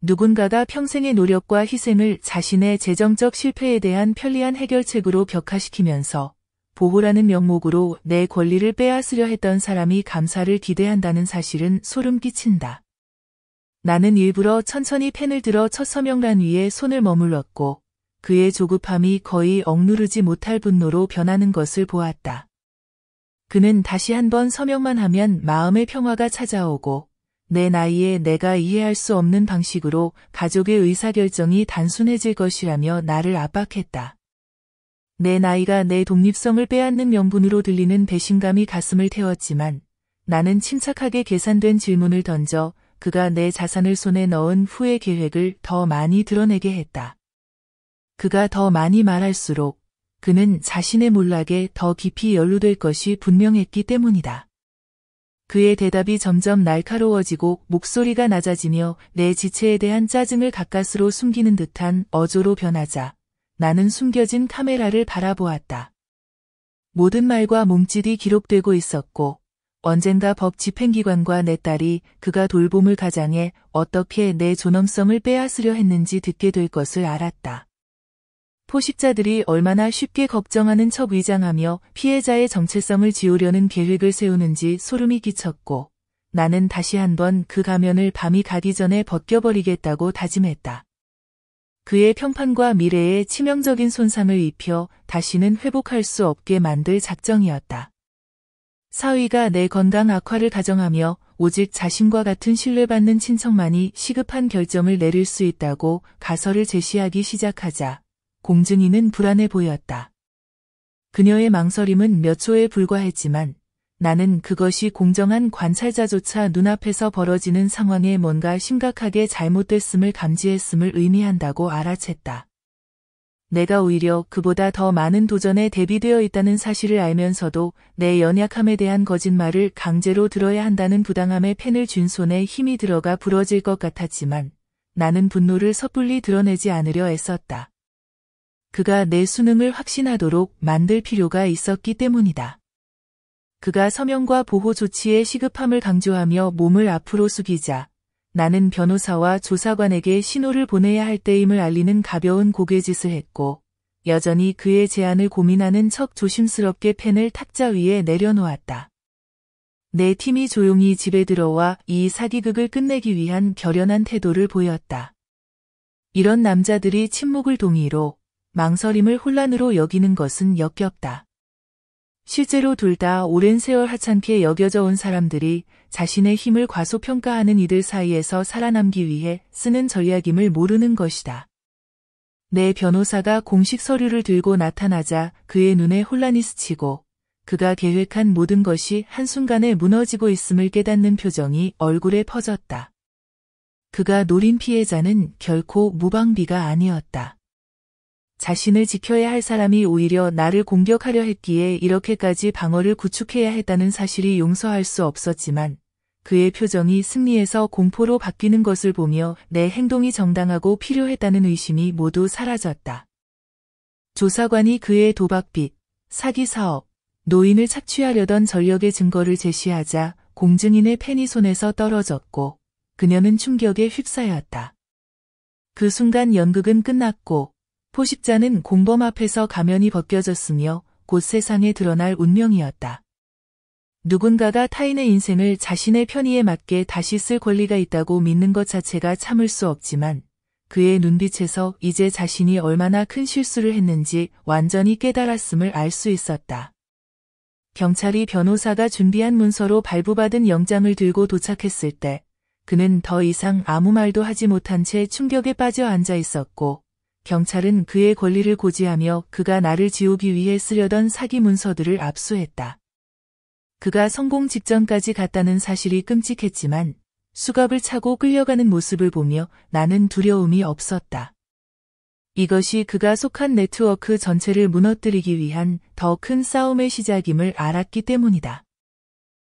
누군가가 평생의 노력과 희생을 자신의 재정적 실패에 대한 편리한 해결책으로 격화시키면서 보호라는 명목으로 내 권리를 빼앗으려 했던 사람이 감사를 기대한다는 사실은 소름 끼친다. 나는 일부러 천천히 펜을 들어 첫 서명란 위에 손을 머물렀고 그의 조급함이 거의 억누르지 못할 분노로 변하는 것을 보았다. 그는 다시 한번 서명만 하면 마음의 평화가 찾아오고 내 나이에 내가 이해할 수 없는 방식으로 가족의 의사결정이 단순해질 것이라며 나를 압박했다. 내 나이가 내 독립성을 빼앗는 명분으로 들리는 배신감이 가슴을 태웠지만 나는 침착하게 계산된 질문을 던져 그가 내 자산을 손에 넣은 후의 계획을 더 많이 드러내게 했다. 그가 더 많이 말할수록 그는 자신의 몰락에 더 깊이 연루될 것이 분명했기 때문이다. 그의 대답이 점점 날카로워지고 목소리가 낮아지며 내 지체에 대한 짜증을 가까스로 숨기는 듯한 어조로 변하자 나는 숨겨진 카메라를 바라보았다. 모든 말과 몸짓이 기록되고 있었고 언젠가 법 집행기관과 내 딸이 그가 돌봄을 가장해 어떻게 내 존엄성을 빼앗으려 했는지 듣게 될 것을 알았다. 포식자들이 얼마나 쉽게 걱정하는 척 위장하며 피해자의 정체성을 지우려는 계획을 세우는지 소름이 끼쳤고 나는 다시 한번 그 가면을 밤이 가기 전에 벗겨버리겠다고 다짐했다. 그의 평판과 미래에 치명적인 손상을 입혀 다시는 회복할 수 없게 만들 작정이었다. 사위가 내 건강 악화를 가정하며 오직 자신과 같은 신뢰받는 친척만이 시급한 결정을 내릴 수 있다고 가설을 제시하기 시작하자 공증이는 불안해 보였다. 그녀의 망설임은 몇 초에 불과했지만 나는 그것이 공정한 관찰자조차 눈앞에서 벌어지는 상황에 뭔가 심각하게 잘못됐음을 감지했음을 의미한다고 알아챘다. 내가 오히려 그보다 더 많은 도전에 대비되어 있다는 사실을 알면서도 내 연약함에 대한 거짓말을 강제로 들어야 한다는 부당함에 펜을 쥔 손에 힘이 들어가 부러질 것 같았지만 나는 분노를 섣불리 드러내지 않으려 애썼다. 그가 내 수능을 확신하도록 만들 필요가 있었기 때문이다. 그가 서명과 보호 조치의 시급함을 강조하며 몸을 앞으로 숙이자 나는 변호사와 조사관에게 신호를 보내야 할 때임을 알리는 가벼운 고개짓을 했고 여전히 그의 제안을 고민하는 척 조심스럽게 펜을 탁자 위에 내려놓았다. 내 팀이 조용히 집에 들어와 이 사기극을 끝내기 위한 결연한 태도를 보였다. 이런 남자들이 침묵을 동의로 망설임을 혼란으로 여기는 것은 역겹다. 실제로 둘 다 오랜 세월 하찮게 여겨져 온 사람들이 자신의 힘을 과소평가하는 이들 사이에서 살아남기 위해 쓰는 전략임을 모르는 것이다. 내 변호사가 공식 서류를 들고 나타나자 그의 눈에 혼란이 스치고 그가 계획한 모든 것이 한순간에 무너지고 있음을 깨닫는 표정이 얼굴에 퍼졌다. 그가 노린 피해자는 결코 무방비가 아니었다. 자신을 지켜야 할 사람이 오히려 나를 공격하려 했기에 이렇게까지 방어를 구축해야 했다는 사실이 용서할 수 없었지만 그의 표정이 승리에서 공포로 바뀌는 것을 보며 내 행동이 정당하고 필요했다는 의심이 모두 사라졌다. 조사관이 그의 도박빚, 사기 사업, 노인을 착취하려던 전력의 증거를 제시하자 공증인의 펜이 손에서 떨어졌고 그녀는 충격에 휩싸였다. 그 순간 연극은 끝났고 포식자는 공범 앞에서 가면이 벗겨졌으며 곧 세상에 드러날 운명이었다. 누군가가 타인의 인생을 자신의 편의에 맞게 다시 쓸 권리가 있다고 믿는 것 자체가 참을 수 없지만 그의 눈빛에서 이제 자신이 얼마나 큰 실수를 했는지 완전히 깨달았음을 알 수 있었다. 경찰이 변호사가 준비한 문서로 발부받은 영장을 들고 도착했을 때 그는 더 이상 아무 말도 하지 못한 채 충격에 빠져 앉아 있었고 경찰은 그의 권리를 고지하며 그가 나를 지우기 위해 쓰려던 사기 문서들을 압수했다. 그가 성공 직전까지 갔다는 사실이 끔찍했지만 수갑을 차고 끌려가는 모습을 보며 나는 두려움이 없었다. 이것이 그가 속한 네트워크 전체를 무너뜨리기 위한 더 큰 싸움의 시작임을 알았기 때문이다.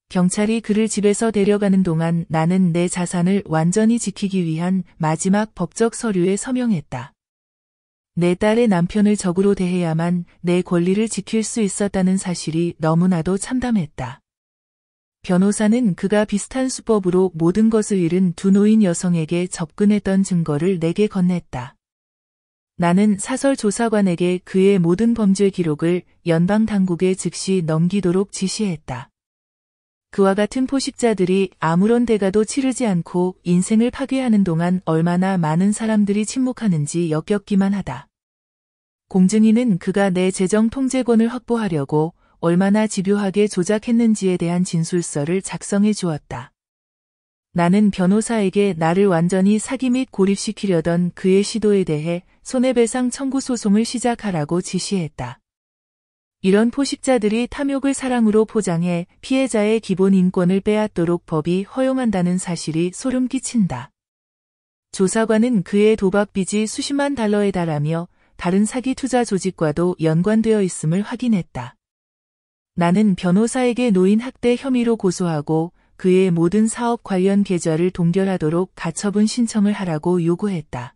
경찰이 그를 집에서 데려가는 동안 나는 내 자산을 완전히 지키기 위한 마지막 법적 서류에 서명했다. 내 딸의 남편을 적으로 대해야만 내 권리를 지킬 수 있었다는 사실이 너무나도 참담했다. 변호사는 그가 비슷한 수법으로 모든 것을 잃은 두 노인 여성에게 접근했던 증거를 내게 건넸다. 나는 사설 조사관에게 그의 모든 범죄 기록을 연방 당국에 즉시 넘기도록 지시했다. 그와 같은 포식자들이 아무런 대가도 치르지 않고 인생을 파괴하는 동안 얼마나 많은 사람들이 침묵하는지 역겹기만 하다. 공증인은 그가 내 재정 통제권을 확보하려고 얼마나 집요하게 조작했는지에 대한 진술서를 작성해 주었다. 나는 변호사에게 나를 완전히 사기 및 고립시키려던 그의 시도에 대해 손해배상 청구 소송을 시작하라고 지시했다. 이런 포식자들이 탐욕을 사랑으로 포장해 피해자의 기본 인권을 빼앗도록 법이 허용한다는 사실이 소름 끼친다. 조사관은 그의 도박빚이 수십만 달러에 달하며 다른 사기 투자 조직과도 연관되어 있음을 확인했다. 나는 변호사에게 노인 학대 혐의로 고소하고 그의 모든 사업 관련 계좌를 동결하도록 가처분 신청을 하라고 요구했다.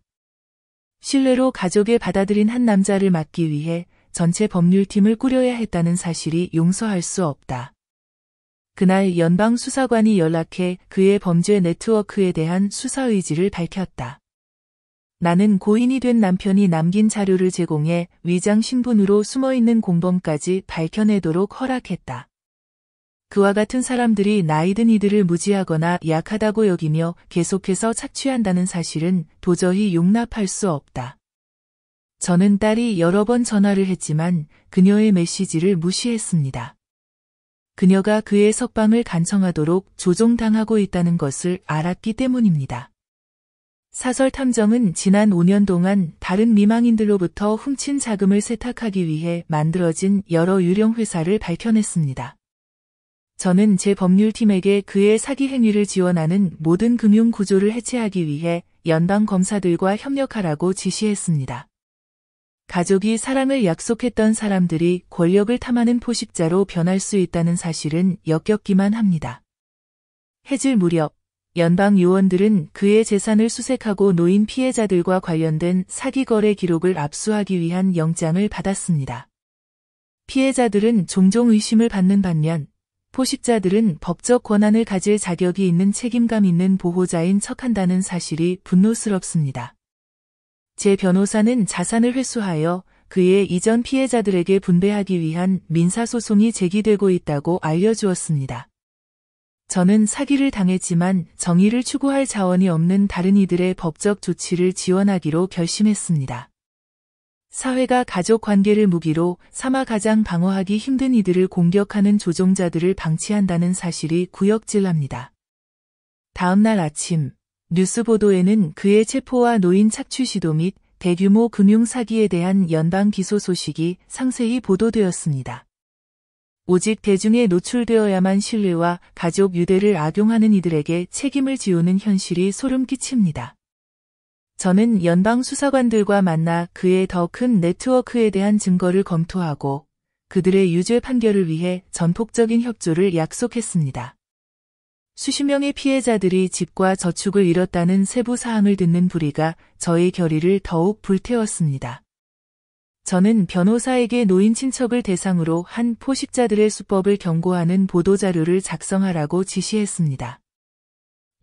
신뢰로 가족에 받아들인 한 남자를 막기 위해 전체 법률팀을 꾸려야 했다는 사실이 용서할 수 없다. 그날 연방수사관이 연락해 그의 범죄 네트워크에 대한 수사 의지를 밝혔다. 나는 고인이 된 남편이 남긴 자료를 제공해 위장 신분으로 숨어있는 공범까지 밝혀내도록 허락했다. 그와 같은 사람들이 나이든 이들을 무지하거나 약하다고 여기며 계속해서 착취한다는 사실은 도저히 용납할 수 없다. 저는 딸이 여러 번 전화를 했지만 그녀의 메시지를 무시했습니다. 그녀가 그의 석방을 간청하도록 조종당하고 있다는 것을 알았기 때문입니다. 사설 탐정은 지난 5년 동안 다른 미망인들로부터 훔친 자금을 세탁하기 위해 만들어진 여러 유령 회사를 밝혀냈습니다. 저는 제 법률팀에게 그의 사기 행위를 지원하는 모든 금융 구조를 해체하기 위해 연방 검사들과 협력하라고 지시했습니다. 가족이 사랑을 약속했던 사람들이 권력을 탐하는 포식자로 변할 수 있다는 사실은 역겹기만 합니다. 해질 무렵 연방 요원들은 그의 재산을 수색하고 노인 피해자들과 관련된 사기 거래 기록을 압수하기 위한 영장을 받았습니다. 피해자들은 종종 의심을 받는 반면 포식자들은 법적 권한을 가질 자격이 있는 책임감 있는 보호자인 척한다는 사실이 분노스럽습니다. 제 변호사는 자산을 회수하여 그의 이전 피해자들에게 분배하기 위한 민사소송이 제기되고 있다고 알려주었습니다. 저는 사기를 당했지만 정의를 추구할 자원이 없는 다른 이들의 법적 조치를 지원하기로 결심했습니다. 사회가 가족 관계를 무기로 삼아 가장 방어하기 힘든 이들을 공격하는 조종자들을 방치한다는 사실이 구역질납니다. 다음 날 아침 뉴스 보도에는 그의 체포와 노인 착취 시도 및 대규모 금융 사기에 대한 연방 기소 소식이 상세히 보도되었습니다. 오직 대중에 노출되어야만 신뢰와 가족 유대를 악용하는 이들에게 책임을 지우는 현실이 소름 끼칩니다. 저는 연방 수사관들과 만나 그의 더 큰 네트워크에 대한 증거를 검토하고 그들의 유죄 판결을 위해 전폭적인 협조를 약속했습니다. 수십 명의 피해자들이 집과 저축을 잃었다는 세부 사항을 듣는 불의가 저의 결의를 더욱 불태웠습니다. 저는 변호사에게 노인 친척을 대상으로 한 포식자들의 수법을 경고하는 보도자료를 작성하라고 지시했습니다.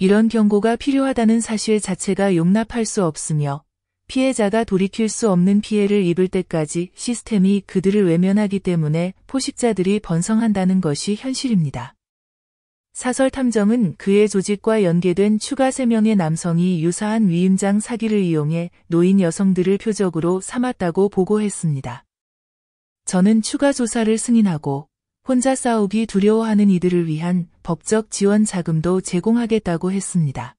이런 경고가 필요하다는 사실 자체가 용납할 수 없으며 피해자가 돌이킬 수 없는 피해를 입을 때까지 시스템이 그들을 외면하기 때문에 포식자들이 번성한다는 것이 현실입니다. 사설 탐정은 그의 조직과 연계된 추가 3명의 남성이 유사한 위임장 사기를 이용해 노인 여성들을 표적으로 삼았다고 보고했습니다. 저는 추가 조사를 승인하고 혼자 싸우기 두려워하는 이들을 위한 법적 지원 자금도 제공하겠다고 했습니다.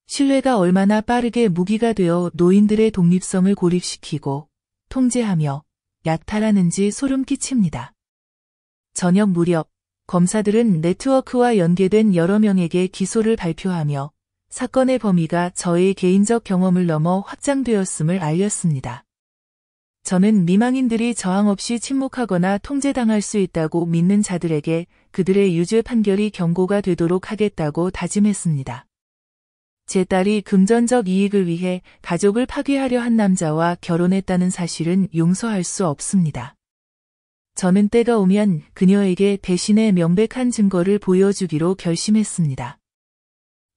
신뢰가 얼마나 빠르게 무기가 되어 노인들의 독립성을 고립시키고 통제하며 약탈하는지 소름 끼칩니다. 저녁 무렵 검사들은 네트워크와 연계된 여러 명에게 기소를 발표하며 사건의 범위가 저의 개인적 경험을 넘어 확장되었음을 알렸습니다. 저는 미망인들이 저항 없이 침묵하거나 통제당할 수 있다고 믿는 자들에게 그들의 유죄 판결이 경고가 되도록 하겠다고 다짐했습니다. 제 딸이 금전적 이익을 위해 가족을 파괴하려 한 남자와 결혼했다는 사실은 용서할 수 없습니다. 저는 때가 오면 그녀에게 배신의 명백한 증거를 보여주기로 결심했습니다.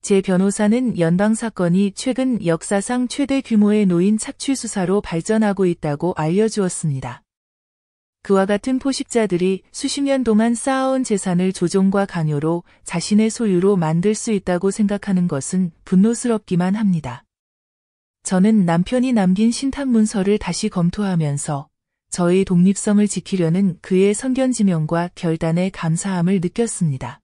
제 변호사는 연방 사건이 최근 역사상 최대 규모의 노인 착취 수사로 발전하고 있다고 알려주었습니다. 그와 같은 포식자들이 수십 년 동안 쌓아온 재산을 조종과 강요로 자신의 소유로 만들 수 있다고 생각하는 것은 분노스럽기만 합니다. 저는 남편이 남긴 신탁 문서를 다시 검토하면서 저의 독립성을 지키려는 그의 선견지명과 결단에 감사함을 느꼈습니다.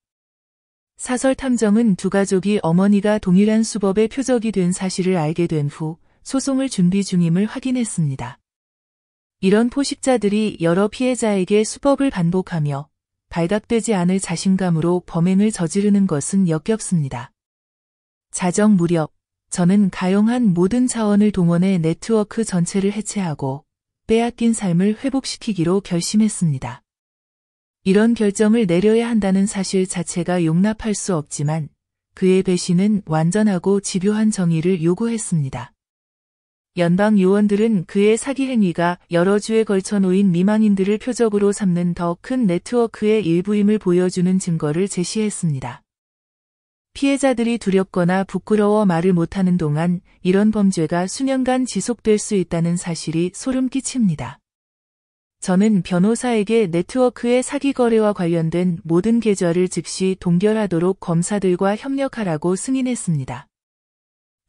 사설 탐정은 두 가족이 어머니가 동일한 수법의 표적이 된 사실을 알게 된 후 소송을 준비 중임을 확인했습니다. 이런 포식자들이 여러 피해자에게 수법을 반복하며 발각되지 않을 자신감으로 범행을 저지르는 것은 역겹습니다. 자정 무렵 저는 가용한 모든 자원을 동원해 네트워크 전체를 해체하고 빼앗긴 삶을 회복시키기로 결심했습니다. 이런 결정을 내려야 한다는 사실 자체가 용납할 수 없지만 그의 배신은 완전하고 집요한 정의를 요구했습니다. 연방 요원들은 그의 사기 행위가 여러 주에 걸쳐 놓인 미망인들을 표적으로 삼는 더 큰 네트워크의 일부임을 보여주는 증거를 제시했습니다. 피해자들이 두렵거나 부끄러워 말을 못하는 동안 이런 범죄가 수년간 지속될 수 있다는 사실이 소름 끼칩니다. 저는 변호사에게 네트워크의 사기 거래와 관련된 모든 계좌를 즉시 동결하도록 검사들과 협력하라고 승인했습니다.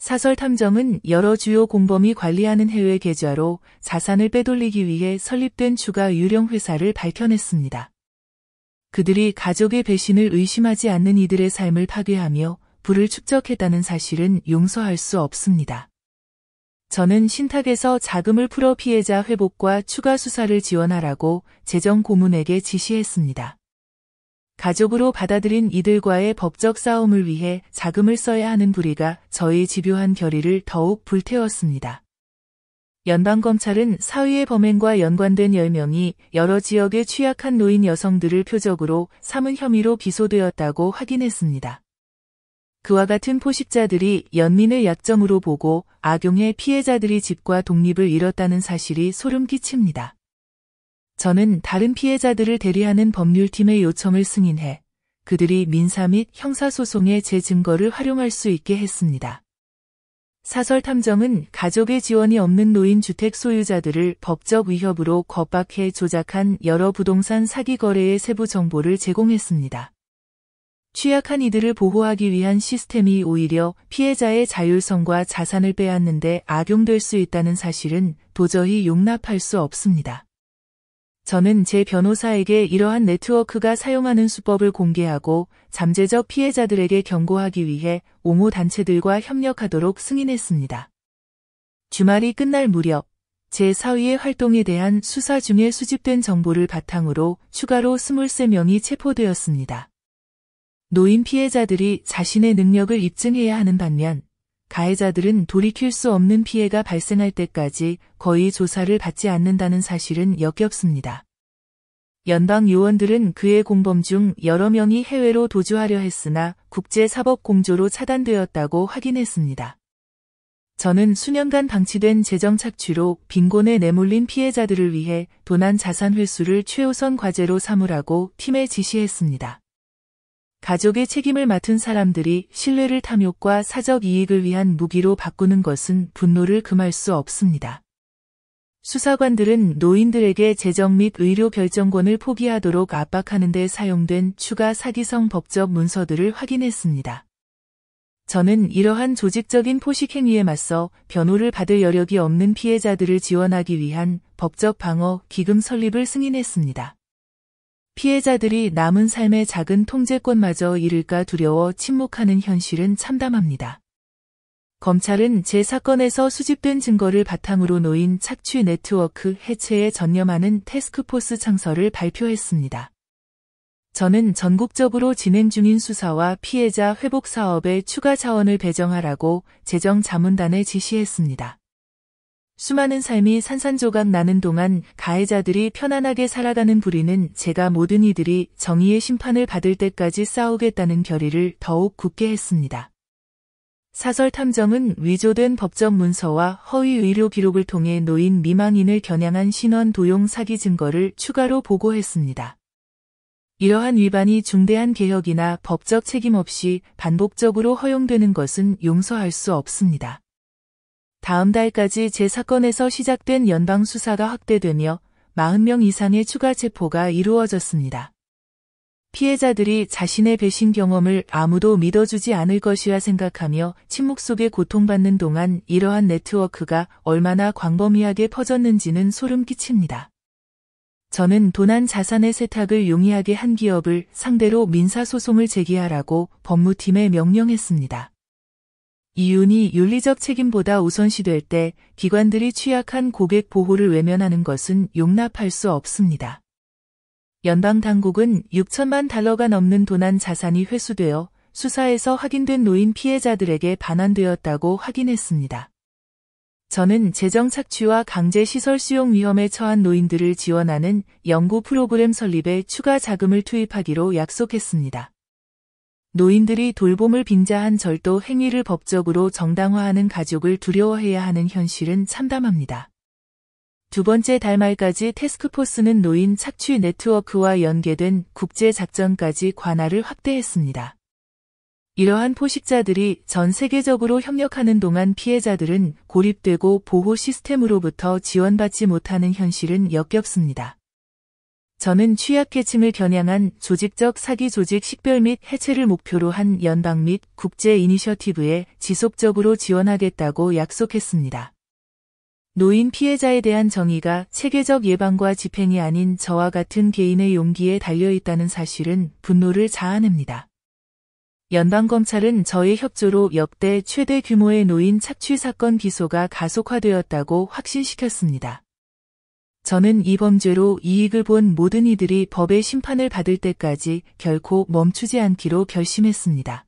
사설 탐정은 여러 주요 공범이 관리하는 해외 계좌로 자산을 빼돌리기 위해 설립된 추가 유령 회사를 밝혀냈습니다. 그들이 가족의 배신을 의심하지 않는 이들의 삶을 파괴하며 부를 축적했다는 사실은 용서할 수 없습니다. 저는 신탁에서 자금을 풀어 피해자 회복과 추가 수사를 지원하라고 재정 고문에게 지시했습니다. 가족으로 받아들인 이들과의 법적 싸움을 위해 자금을 써야 하는 불의가 저의 집요한 결의를 더욱 불태웠습니다. 연방검찰은 사위의 범행과 연관된 10명이 여러 지역의 취약한 노인 여성들을 표적으로 삼은 혐의로 기소되었다고 확인했습니다. 그와 같은 포식자들이 연민을 약점으로 보고 악용해 피해자들이 집과 독립을 잃었다는 사실이 소름 끼칩니다. 저는 다른 피해자들을 대리하는 법률팀의 요청을 승인해 그들이 민사 및 형사소송에 제 증거를 활용할 수 있게 했습니다. 사설 탐정은 가족의 지원이 없는 노인 주택 소유자들을 법적 위협으로 겁박해 조작한 여러 부동산 사기 거래의 세부 정보를 제공했습니다. 취약한 이들을 보호하기 위한 시스템이 오히려 피해자의 자율성과 자산을 빼앗는 데 악용될 수 있다는 사실은 도저히 용납할 수 없습니다. 저는 제 변호사에게 이러한 네트워크가 사용하는 수법을 공개하고 잠재적 피해자들에게 경고하기 위해 옹호 단체들과 협력하도록 승인했습니다. 주말이 끝날 무렵 제 사위의 활동에 대한 수사 중에 수집된 정보를 바탕으로 추가로 23명이 체포되었습니다. 노인 피해자들이 자신의 능력을 입증해야 하는 반면 가해자들은 돌이킬 수 없는 피해가 발생할 때까지 거의 조사를 받지 않는다는 사실은 역겹습니다. 연방 요원들은 그의 공범 중 여러 명이 해외로 도주하려 했으나 국제사법공조로 차단되었다고 확인했습니다. 저는 수년간 방치된 재정 착취로 빈곤에 내몰린 피해자들을 위해 도난 자산 회수를 최우선 과제로 삼으라고 팀에 지시했습니다. 가족의 책임을 맡은 사람들이 신뢰를 탐욕과 사적 이익을 위한 무기로 바꾸는 것은 분노를 금할 수 없습니다. 수사관들은 노인들에게 재정 및 의료 결정권을 포기하도록 압박하는 데 사용된 추가 사기성 법적 문서들을 확인했습니다. 저는 이러한 조직적인 포식 행위에 맞서 변호를 받을 여력이 없는 피해자들을 지원하기 위한 법적 방어 기금 설립을 승인했습니다. 피해자들이 남은 삶의 작은 통제권마저 잃을까 두려워 침묵하는 현실은 참담합니다. 검찰은 제 사건에서 수집된 증거를 바탕으로 노인 착취 네트워크 해체에 전념하는 태스크포스 창설을 발표했습니다. 저는 전국적으로 진행 중인 수사와 피해자 회복 사업에 추가 자원을 배정하라고 재정자문단에 지시했습니다. 수많은 삶이 산산조각 나는 동안 가해자들이 편안하게 살아가는 불의는 제가 모든 이들이 정의의 심판을 받을 때까지 싸우겠다는 결의를 더욱 굳게 했습니다. 사설 탐정은 위조된 법적 문서와 허위 의료 기록을 통해 노인 미망인을 겨냥한 신원 도용 사기 증거를 추가로 보고했습니다. 이러한 위반이 중대한 개혁이나 법적 책임 없이 반복적으로 허용되는 것은 용서할 수 없습니다. 다음 달까지 제 사건에서 시작된 연방 수사가 확대되며 40명 이상의 추가 체포가 이루어졌습니다. 피해자들이 자신의 배신 경험을 아무도 믿어주지 않을 것이라 생각하며 침묵 속에 고통받는 동안 이러한 네트워크가 얼마나 광범위하게 퍼졌는지는 소름 끼칩니다. 저는 도난 자산의 세탁을 용이하게 한 기업을 상대로 민사소송을 제기하라고 법무팀에 명령했습니다. 이윤이 윤리적 책임보다 우선시될 때 기관들이 취약한 고객 보호를 외면하는 것은 용납할 수 없습니다. 연방 당국은 6천만 달러가 넘는 도난 자산이 회수되어 수사에서 확인된 노인 피해자들에게 반환되었다고 확인했습니다. 저는 재정 착취와 강제 시설 수용 위험에 처한 노인들을 지원하는 연구 프로그램 설립에 추가 자금을 투입하기로 약속했습니다. 노인들이 돌봄을 빙자한 절도 행위를 법적으로 정당화하는 가족을 두려워해야 하는 현실은 참담합니다. 두 번째 달 말까지 태스크포스는 노인 착취 네트워크와 연계된 국제작전까지 관할을 확대했습니다. 이러한 포식자들이 전 세계적으로 협력하는 동안 피해자들은 고립되고 보호 시스템으로부터 지원받지 못하는 현실은 역겹습니다. 저는 취약계층을 겨냥한 조직적 사기 조직 식별 및 해체를 목표로 한 연방 및 국제 이니셔티브에 지속적으로 지원하겠다고 약속했습니다. 노인 피해자에 대한 정의가 체계적 예방과 집행이 아닌 저와 같은 개인의 용기에 달려있다는 사실은 분노를 자아냅니다. 연방검찰은 저의 협조로 역대 최대 규모의 노인 착취 사건 기소가 가속화되었다고 확신시켰습니다. 저는 이 범죄로 이익을 본 모든 이들이 법의 심판을 받을 때까지 결코 멈추지 않기로 결심했습니다.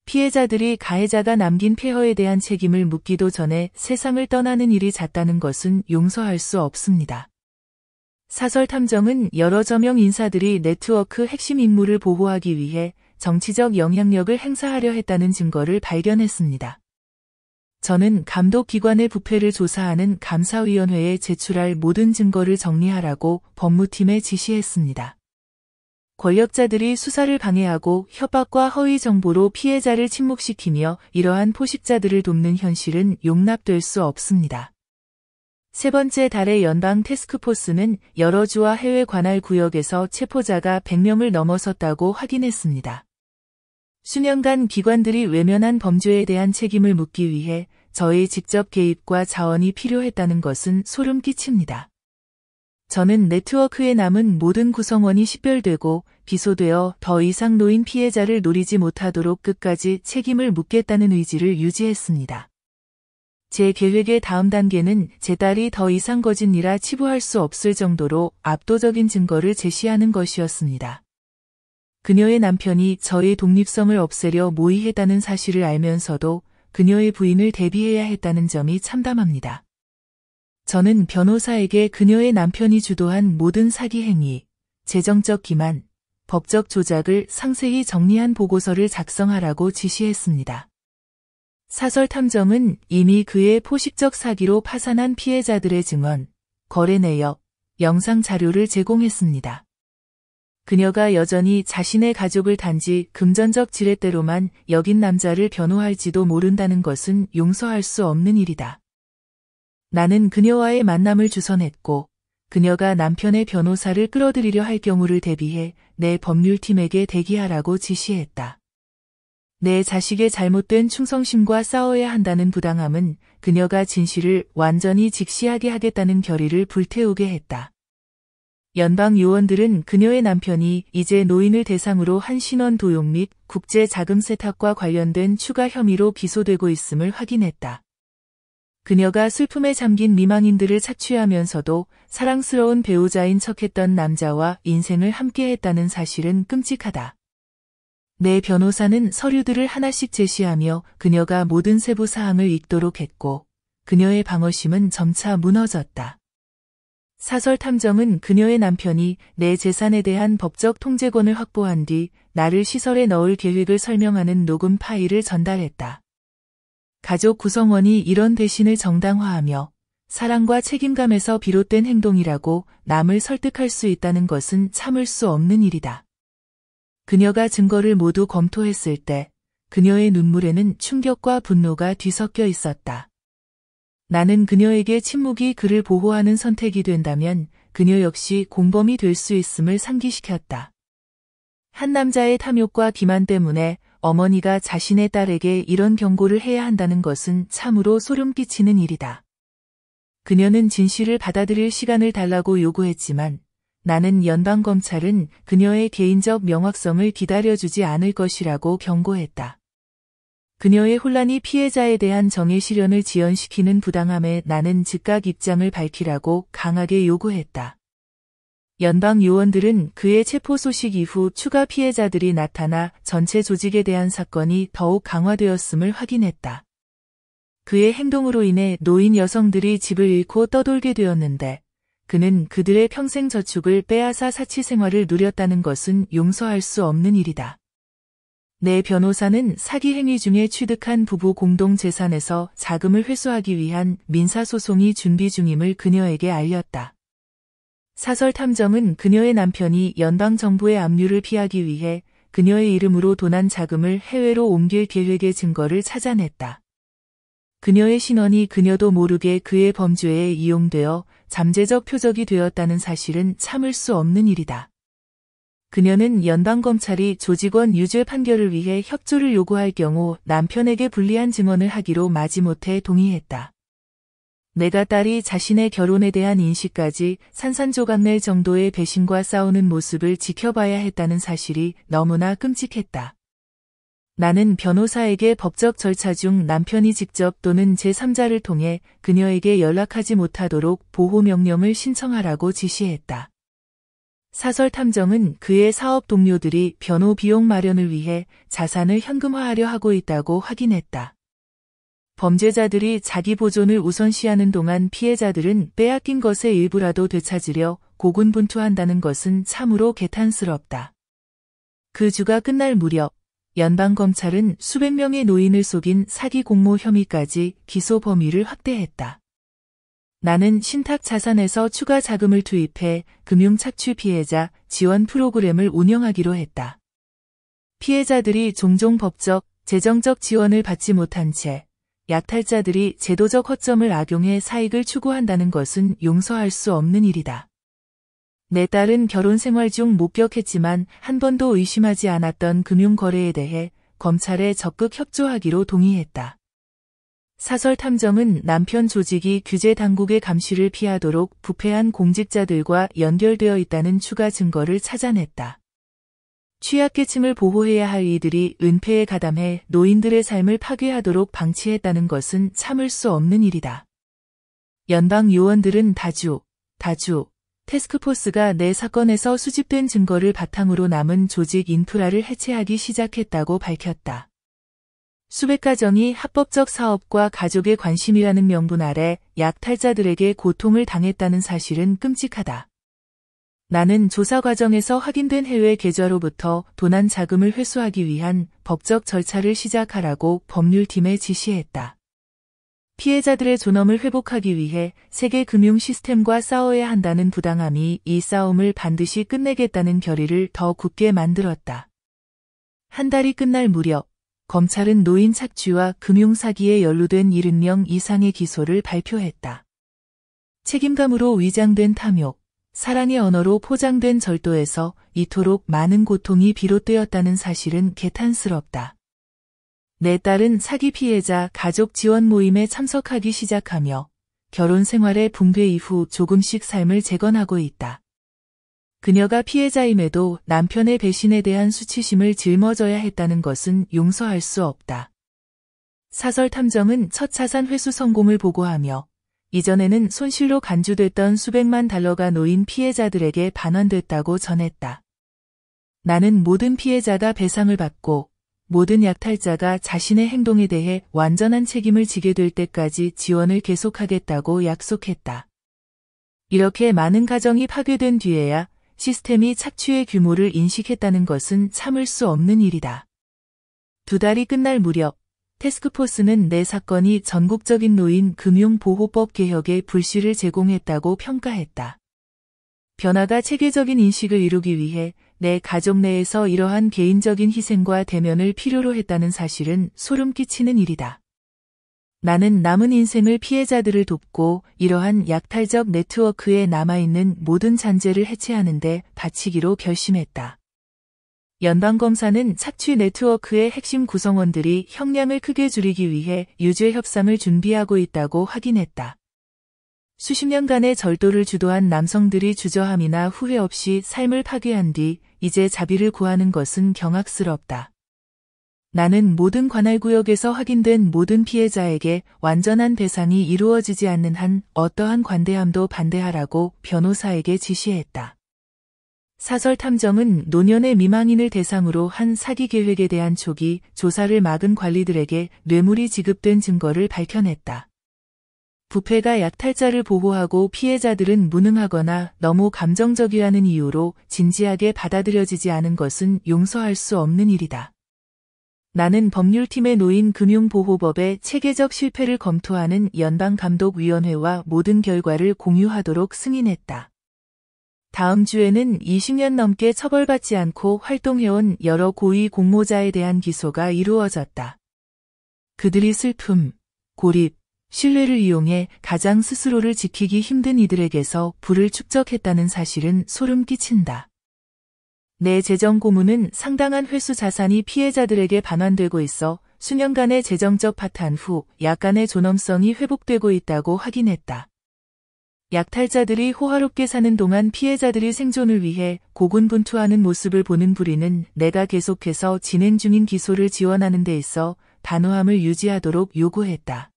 피해자들이 가해자가 남긴 폐허에 대한 책임을 묻기도 전에 세상을 떠나는 일이 잦다는 것은 용서할 수 없습니다. 사설 탐정은 여러 저명 인사들이 네트워크 핵심 인물을 보호하기 위해 정치적 영향력을 행사하려 했다는 증거를 발견했습니다. 저는 감독기관의 부패를 조사하는 감사위원회에 제출할 모든 증거를 정리하라고 법무팀에 지시했습니다. 권력자들이 수사를 방해하고 협박과 허위 정보로 피해자를 침묵시키며 이러한 포식자들을 돕는 현실은 용납될 수 없습니다. 세 번째 달의 연방 태스크포스는 여러 주와 해외 관할 구역에서 체포자가 100명을 넘어섰다고 확인했습니다. 수년간 기관들이 외면한 범죄에 대한 책임을 묻기 위해 저의 직접 개입과 자원이 필요했다는 것은 소름 끼칩니다. 저는 네트워크에 남은 모든 구성원이 식별되고 비소되어 더 이상 노인 피해자를 노리지 못하도록 끝까지 책임을 묻겠다는 의지를 유지했습니다. 제 계획의 다음 단계는 제 딸이 더 이상 거짓이라 치부할 수 없을 정도로 압도적인 증거를 제시하는 것이었습니다. 그녀의 남편이 저의 독립성을 없애려 모의했다는 사실을 알면서도 그녀의 부인을 대비해야 했다는 점이 참담합니다. 저는 변호사에게 그녀의 남편이 주도한 모든 사기 행위, 재정적 기만, 법적 조작을 상세히 정리한 보고서를 작성하라고 지시했습니다. 사설 탐정은 이미 그의 포식적 사기로 파산한 피해자들의 증언, 거래 내역, 영상 자료를 제공했습니다. 그녀가 여전히 자신의 가족을 단지 금전적 지렛대로만 여긴 남자를 변호할지도 모른다는 것은 용서할 수 없는 일이다. 나는 그녀와의 만남을 주선했고 그녀가 남편의 변호사를 끌어들이려 할 경우를 대비해 내 법률팀에게 대기하라고 지시했다. 내 자식의 잘못된 충성심과 싸워야 한다는 부당함은 그녀가 진실을 완전히 직시하게 하겠다는 결의를 불태우게 했다. 연방 요원들은 그녀의 남편이 이제 노인을 대상으로 한 신원 도용 및 국제 자금 세탁과 관련된 추가 혐의로 기소되고 있음을 확인했다. 그녀가 슬픔에 잠긴 미망인들을 착취하면서도 사랑스러운 배우자인 척했던 남자와 인생을 함께했다는 사실은 끔찍하다. 내 변호사는 서류들을 하나씩 제시하며 그녀가 모든 세부 사항을 읽도록 했고 그녀의 방어심은 점차 무너졌다. 사설 탐정은 그녀의 남편이 내 재산에 대한 법적 통제권을 확보한 뒤 나를 시설에 넣을 계획을 설명하는 녹음 파일을 전달했다. 가족 구성원이 이런 배신을 정당화하며 사랑과 책임감에서 비롯된 행동이라고 남을 설득할 수 있다는 것은 참을 수 없는 일이다. 그녀가 증거를 모두 검토했을 때 그녀의 눈물에는 충격과 분노가 뒤섞여 있었다. 나는 그녀에게 침묵이 그를 보호하는 선택이 된다면 그녀 역시 공범이 될 수 있음을 상기시켰다. 한 남자의 탐욕과 기만 때문에 어머니가 자신의 딸에게 이런 경고를 해야 한다는 것은 참으로 소름 끼치는 일이다. 그녀는 진실을 받아들일 시간을 달라고 요구했지만 나는 연방검찰은 그녀의 개인적 명확성을 기다려주지 않을 것이라고 경고했다. 그녀의 혼란이 피해자에 대한 정의 실현을 지연시키는 부당함에 나는 즉각 입장을 밝히라고 강하게 요구했다. 연방 요원들은 그의 체포 소식 이후 추가 피해자들이 나타나 전체 조직에 대한 사건이 더욱 강화되었음을 확인했다. 그의 행동으로 인해 노인 여성들이 집을 잃고 떠돌게 되었는데 그는 그들의 평생 저축을 빼앗아 사치 생활을 누렸다는 것은 용서할 수 없는 일이다. 내 변호사는 사기 행위 중에 취득한 부부 공동 재산에서 자금을 회수하기 위한 민사소송이 준비 중임을 그녀에게 알렸다. 사설탐정은 그녀의 남편이 연방정부의 압류를 피하기 위해 그녀의 이름으로 도난 자금을 해외로 옮길 계획의 증거를 찾아냈다. 그녀의 신원이 그녀도 모르게 그의 범죄에 이용되어 잠재적 표적이 되었다는 사실은 참을 수 없는 일이다. 그녀는 연방검찰이 조직원 유죄 판결을 위해 협조를 요구할 경우 남편에게 불리한 증언을 하기로 마지못해 동의했다. 내가 딸이 자신의 결혼에 대한 인식까지 산산조각낼 정도의 배신과 싸우는 모습을 지켜봐야 했다는 사실이 너무나 끔찍했다. 나는 변호사에게 법적 절차 중 남편이 직접 또는 제3자를 통해 그녀에게 연락하지 못하도록 보호명령을 신청하라고 지시했다. 사설탐정은 그의 사업 동료들이 변호 비용 마련을 위해 자산을 현금화하려 하고 있다고 확인했다. 범죄자들이 자기 보존을 우선시하는 동안 피해자들은 빼앗긴 것의 일부라도 되찾으려 고군분투한다는 것은 참으로 개탄스럽다. 그 주가 끝날 무렵 연방검찰은 수백 명의 노인을 속인 사기 공모 혐의까지 기소 범위를 확대했다. 나는 신탁자산에서 추가 자금을 투입해 금융착취 피해자 지원 프로그램을 운영하기로 했다. 피해자들이 종종 법적, 재정적 지원을 받지 못한 채 약탈자들이 제도적 허점을 악용해 사익을 추구한다는 것은 용서할 수 없는 일이다. 내 딸은 결혼 생활 중 목격했지만 한 번도 의심하지 않았던 금융거래에 대해 검찰에 적극 협조하기로 동의했다. 사설탐정은 남편 조직이 규제 당국의 감시를 피하도록 부패한 공직자들과 연결되어 있다는 추가 증거를 찾아냈다. 취약계층을 보호해야 할 이들이 은폐에 가담해 노인들의 삶을 파괴하도록 방치했다는 것은 참을 수 없는 일이다. 연방 요원들은 다주, 태스크포스가 내 사건에서 수집된 증거를 바탕으로 남은 조직 인프라를 해체하기 시작했다고 밝혔다. 수백 가정이 합법적 사업과 가족의 관심이라는 명분 아래 약탈자들에게 고통을 당했다는 사실은 끔찍하다. 나는 조사 과정에서 확인된 해외 계좌로부터 도난 자금을 회수하기 위한 법적 절차를 시작하라고 법률팀에 지시했다. 피해자들의 존엄을 회복하기 위해 세계 금융 시스템과 싸워야 한다는 부당함이 이 싸움을 반드시 끝내겠다는 결의를 더 굳게 만들었다. 한 달이 끝날 무렵 검찰은 노인 착취와 금융 사기에 연루된 70명 이상의 기소를 발표했다. 책임감으로 위장된 탐욕, 사랑의 언어로 포장된 절도에서 이토록 많은 고통이 비롯되었다는 사실은 개탄스럽다. 내 딸은 사기 피해자 가족 지원 모임에 참석하기 시작하며 결혼 생활의 붕괴 이후 조금씩 삶을 재건하고 있다. 그녀가 피해자임에도 남편의 배신에 대한 수치심을 짊어져야 했다는 것은 용서할 수 없다. 사설탐정은 첫 자산 회수 성공을 보고하며 이전에는 손실로 간주됐던 수백만 달러가 노인 피해자들에게 반환됐다고 전했다. 나는 모든 피해자가 배상을 받고 모든 약탈자가 자신의 행동에 대해 완전한 책임을 지게 될 때까지 지원을 계속하겠다고 약속했다. 이렇게 많은 가정이 파괴된 뒤에야 시스템이 착취의 규모를 인식했다는 것은 참을 수 없는 일이다. 두 달이 끝날 무렵 태스크포스는 내 사건이 전국적인 노인 금융보호법 개혁에 불씨를 제공했다고 평가했다. 변화가 체계적인 인식을 이루기 위해 내 가족 내에서 이러한 개인적인 희생과 대면을 필요로 했다는 사실은 소름 끼치는 일이다. 나는 남은 인생을 피해자들을 돕고 이러한 약탈적 네트워크에 남아있는 모든 잔재를 해체하는 데 바치기로 결심했다. 연방검사는 착취 네트워크의 핵심 구성원들이 형량을 크게 줄이기 위해 유죄 협상을 준비하고 있다고 확인했다. 수십 년간의 절도를 주도한 남성들이 주저함이나 후회 없이 삶을 파괴한 뒤 이제 자비를 구하는 것은 경악스럽다. 나는 모든 관할구역에서 확인된 모든 피해자에게 완전한 배상이 이루어지지 않는 한 어떠한 관대함도 반대하라고 변호사에게 지시했다. 사설탐정은 노년의 미망인을 대상으로 한 사기 계획에 대한 초기 조사를 막은 관리들에게 뇌물이 지급된 증거를 밝혀냈다. 부패가 약탈자를 보호하고 피해자들은 무능하거나 너무 감정적이라는 이유로 진지하게 받아들여지지 않은 것은 용서할 수 없는 일이다. 나는 법률팀에 놓인 금융보호법의 체계적 실패를 검토하는 연방감독위원회와 모든 결과를 공유하도록 승인했다. 다음 주에는 20년 넘게 처벌받지 않고 활동해온 여러 고위 공모자에 대한 기소가 이루어졌다. 그들이 슬픔, 고립, 신뢰를 이용해 가장 스스로를 지키기 힘든 이들에게서 부를 축적했다는 사실은 소름 끼친다. 내 재정 고문은 상당한 횟수 자산이 피해자들에게 반환되고 있어 수년간의 재정적 파탄 후 약간의 존엄성이 회복되고 있다고 확인했다. 약탈자들이 호화롭게 사는 동안 피해자들이 생존을 위해 고군분투하는 모습을 보는 부리는 내가 계속해서 진행 중인 기소를 지원하는 데 있어 단호함을 유지하도록 요구했다.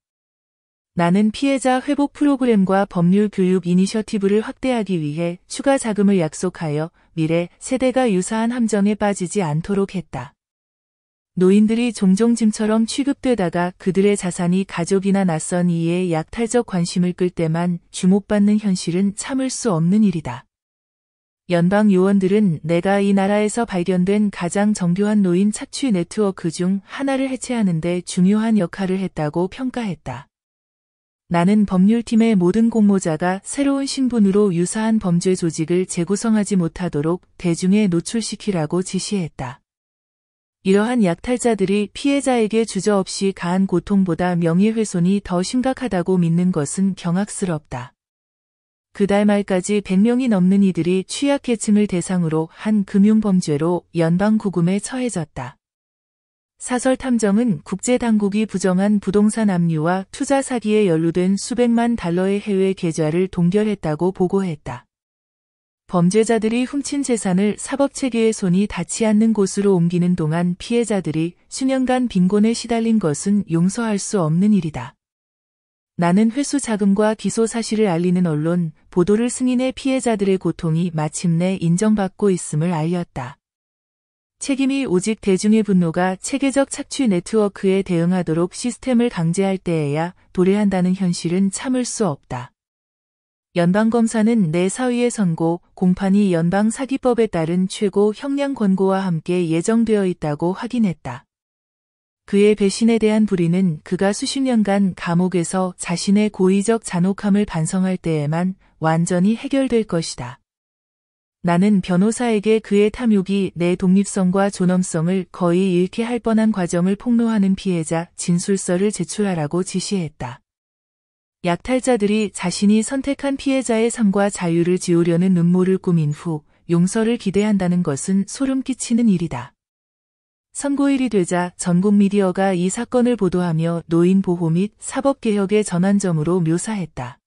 나는 피해자 회복 프로그램과 법률 교육 이니셔티브를 확대하기 위해 추가 자금을 약속하여 미래 세대가 유사한 함정에 빠지지 않도록 했다. 노인들이 종종 짐처럼 취급되다가 그들의 자산이 가족이나 낯선 이의 약탈적 관심을 끌 때만 주목받는 현실은 참을 수 없는 일이다. 연방 요원들은 내가 이 나라에서 발견된 가장 정교한 노인 착취 네트워크 중 하나를 해체하는 데 중요한 역할을 했다고 평가했다. 나는 법률팀의 모든 공모자가 새로운 신분으로 유사한 범죄 조직을 재구성하지 못하도록 대중에 노출시키라고 지시했다. 이러한 약탈자들이 피해자에게 주저없이 가한 고통보다 명예훼손이 더 심각하다고 믿는 것은 경악스럽다. 그달 말까지 100명이 넘는 이들이 취약계층을 대상으로 한 금융범죄로 연방구금에 처해졌다. 사설탐정은 국제당국이 부정한 부동산 압류와 투자 사기에 연루된 수백만 달러의 해외 계좌를 동결했다고 보고했다. 범죄자들이 훔친 재산을 사법체계의 손이 닿지 않는 곳으로 옮기는 동안 피해자들이 수년간 빈곤에 시달린 것은 용서할 수 없는 일이다. 나는 회수 자금과 기소 사실을 알리는 언론, 보도를 승인해 피해자들의 고통이 마침내 인정받고 있음을 알렸다. 책임이 오직 대중의 분노가 체계적 착취 네트워크에 대응하도록 시스템을 강제할 때에야 도래한다는 현실은 참을 수 없다. 연방검사는 내 사위의 선고, 공판이 연방사기법에 따른 최고 형량 권고와 함께 예정되어 있다고 확인했다. 그의 배신에 대한 불의는 그가 수십 년간 감옥에서 자신의 고의적 잔혹함을 반성할 때에만 완전히 해결될 것이다. 나는 변호사에게 그의 탐욕이 내 독립성과 존엄성을 거의 잃게 할 뻔한 과정을 폭로하는 피해자 진술서를 제출하라고 지시했다. 약탈자들이 자신이 선택한 피해자의 삶과 자유를 지우려는 음모를 꾸민 후 용서를 기대한다는 것은 소름 끼치는 일이다. 선고일이 되자 전국 미디어가 이 사건을 보도하며 노인 보호 및 사법개혁의 전환점으로 묘사했다.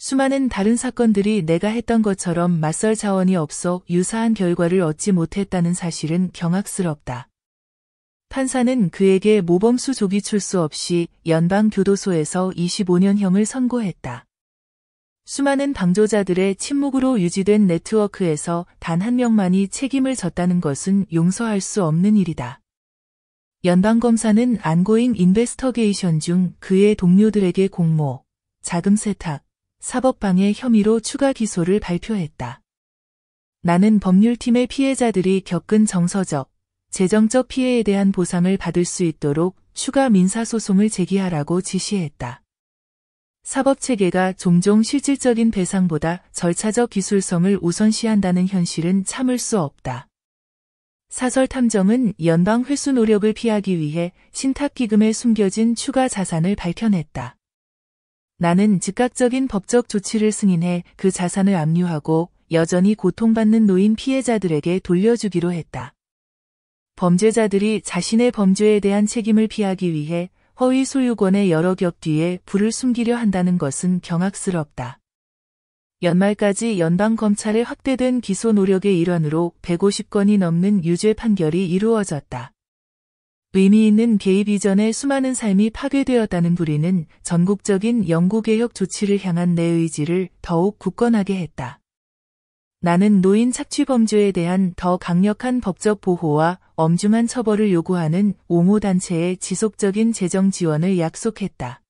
수많은 다른 사건들이 내가 했던 것처럼 맞설 자원이 없어 유사한 결과를 얻지 못했다는 사실은 경악스럽다. 판사는 그에게 모범수 조기 출소 없이 연방교도소에서 25년형을 선고했다. 수많은 방조자들의 침묵으로 유지된 네트워크에서 단 한 명만이 책임을 졌다는 것은 용서할 수 없는 일이다. 연방검사는 안고잉 인베스터게이션 중 그의 동료들에게 공모, 자금 세탁, 사법방해 혐의로 추가 기소를 발표했다. 나는 법률팀의 피해자들이 겪은 정서적, 재정적 피해에 대한 보상을 받을 수 있도록 추가 민사소송을 제기하라고 지시했다. 사법체계가 종종 실질적인 배상보다 절차적 기술성을 우선시한다는 현실은 참을 수 없다. 사설탐정은 연방 회수 노력을 피하기 위해 신탁기금에 숨겨진 추가 자산을 밝혀냈다. 나는 즉각적인 법적 조치를 승인해 그 자산을 압류하고 여전히 고통받는 노인 피해자들에게 돌려주기로 했다. 범죄자들이 자신의 범죄에 대한 책임을 피하기 위해 허위 소유권의 여러 겹 뒤에 불을 숨기려 한다는 것은 경악스럽다. 연말까지 연방검찰의 확대된 기소 노력의 일환으로 150건이 넘는 유죄 판결이 이루어졌다. 의미 있는 개입 이전에 수많은 삶이 파괴되었다는 불의는 전국적인 영구개혁 조치를 향한 내 의지를 더욱 굳건하게 했다. 나는 노인 착취 범죄에 대한 더 강력한 법적 보호와 엄중한 처벌을 요구하는 옹호단체의 지속적인 재정 지원을 약속했다.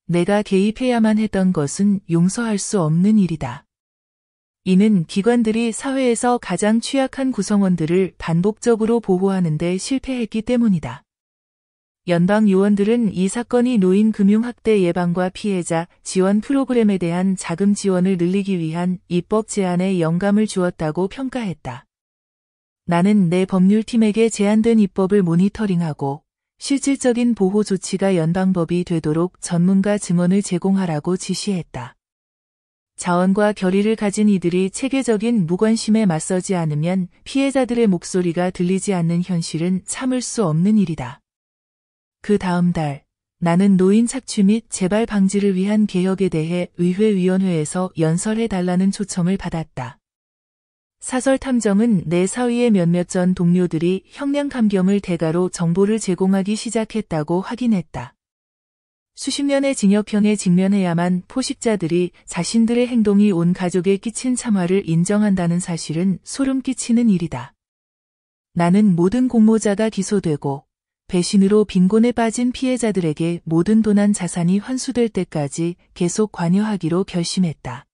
내가 개입해야만 했던 것은 용서할 수 없는 일이다. 이는 기관들이 사회에서 가장 취약한 구성원들을 반복적으로 보호하는 데 실패했기 때문이다. 연방 요원들은 이 사건이 노인 금융학대 예방과 피해자 지원 프로그램에 대한 자금 지원을 늘리기 위한 입법 제안에 영감을 주었다고 평가했다. 나는 내 법률팀에게 제안된 입법을 모니터링하고 실질적인 보호 조치가 연방법이 되도록 전문가 증언을 제공하라고 지시했다. 자원과 결의를 가진 이들이 체계적인 무관심에 맞서지 않으면 피해자들의 목소리가 들리지 않는 현실은 참을 수 없는 일이다. 그 다음 달, 나는 노인 착취 및 재발 방지를 위한 개혁에 대해 의회위원회에서 연설해달라는 초청을 받았다. 사설 탐정은 내 사위의 몇몇 전 동료들이 형량 감경을 대가로 정보를 제공하기 시작했다고 확인했다. 수십 년의 징역형에 직면해야만 포식자들이 자신들의 행동이 온 가족에 끼친 참화를 인정한다는 사실은 소름 끼치는 일이다. 나는 모든 공모자가 기소되고 배신으로 빈곤에 빠진 피해자들에게 모든 도난 자산이 환수될 때까지 계속 관여하기로 결심했다.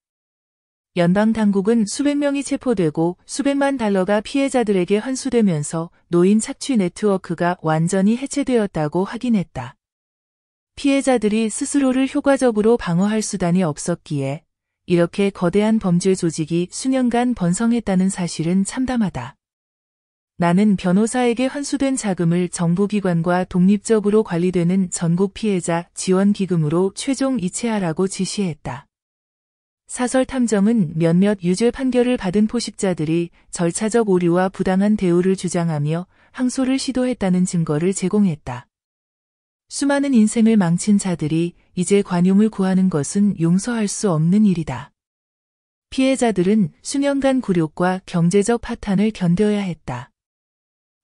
연방 당국은 수백 명이 체포되고 수백만 달러가 피해자들에게 환수되면서 노인 착취 네트워크가 완전히 해체되었다고 확인했다. 피해자들이 스스로를 효과적으로 방어할 수단이 없었기에 이렇게 거대한 범죄 조직이 수년간 번성했다는 사실은 참담하다. 나는 변호사에게 환수된 자금을 정부기관과 독립적으로 관리되는 전국 피해자 지원기금으로 최종 이체하라고 지시했다. 사설 탐정은 몇몇 유죄 판결을 받은 포식자들이 절차적 오류와 부당한 대우를 주장하며 항소를 시도했다는 증거를 제공했다. 수많은 인생을 망친 자들이 이제 관용을 구하는 것은 용서할 수 없는 일이다. 피해자들은 수년간 굴욕과 경제적 파탄을 견뎌야 했다.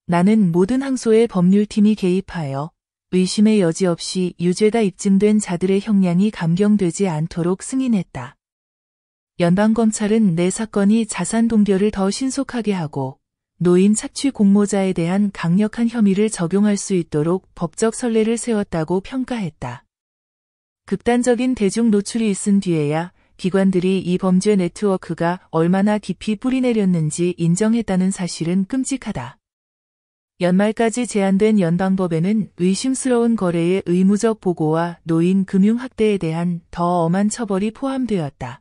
나는 모든 항소에 법률팀이 개입하여 의심의 여지 없이 유죄가 입증된 자들의 형량이 감경되지 않도록 승인했다. 연방검찰은 내 사건이 자산 동결을 더 신속하게 하고 노인 착취 공모자에 대한 강력한 혐의를 적용할 수 있도록 법적 선례를 세웠다고 평가했다. 극단적인 대중 노출이 있은 뒤에야 기관들이 이 범죄 네트워크가 얼마나 깊이 뿌리내렸는지 인정했다는 사실은 끔찍하다. 연말까지 제안된 연방법에는 의심스러운 거래의 의무적 보고와 노인 금융학대에 대한 더 엄한 처벌이 포함되었다.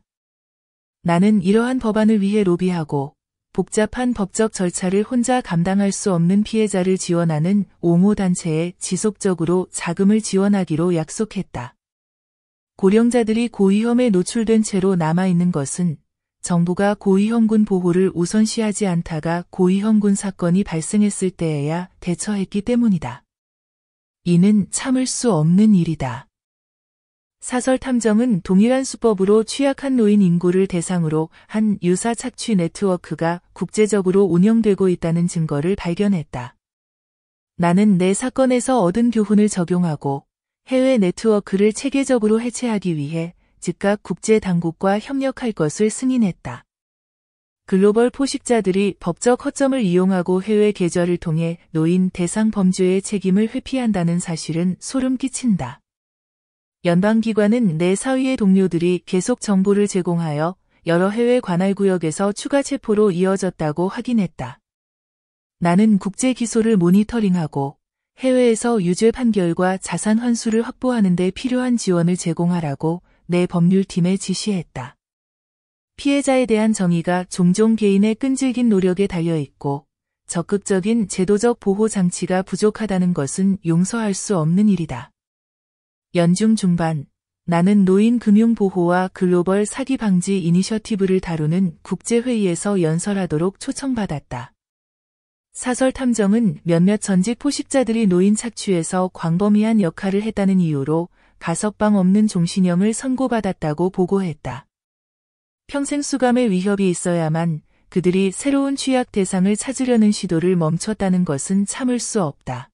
나는 이러한 법안을 위해 로비하고 복잡한 법적 절차를 혼자 감당할 수 없는 피해자를 지원하는 옹호단체에 지속적으로 자금을 지원하기로 약속했다. 고령자들이 고위험에 노출된 채로 남아있는 것은 정부가 고위험군 보호를 우선시하지 않다가 고위험군 사건이 발생했을 때에야 대처했기 때문이다. 이는 참을 수 없는 일이다. 사설 탐정은 동일한 수법으로 취약한 노인 인구를 대상으로 한 유사 착취 네트워크가 국제적으로 운영되고 있다는 증거를 발견했다. 나는 내 사건에서 얻은 교훈을 적용하고 해외 네트워크를 체계적으로 해체하기 위해 즉각 국제 당국과 협력할 것을 승인했다. 글로벌 포식자들이 법적 허점을 이용하고 해외 계좌를 통해 노인 대상 범죄의 책임을 회피한다는 사실은 소름 끼친다. 연방기관은 내 사위의 동료들이 계속 정보를 제공하여 여러 해외 관할구역에서 추가 체포로 이어졌다고 확인했다. 나는 국제 기소를 모니터링하고 해외에서 유죄 판결과 자산 환수를 확보하는 데 필요한 지원을 제공하라고 내 법률팀에 지시했다. 피해자에 대한 정의가 종종 개인의 끈질긴 노력에 달려있고 적극적인 제도적 보호 장치가 부족하다는 것은 용서할 수 없는 일이다. 연중 중반, 나는 노인 금융 보호와 글로벌 사기 방지 이니셔티브를 다루는 국제회의에서 연설하도록 초청받았다. 사설 탐정은 몇몇 전직 포식자들이 노인 착취에서 광범위한 역할을 했다는 이유로 가석방 없는 종신형을 선고받았다고 보고했다. 평생 수감의 위협이 있어야만 그들이 새로운 취약 대상을 찾으려는 시도를 멈췄다는 것은 참을 수 없다.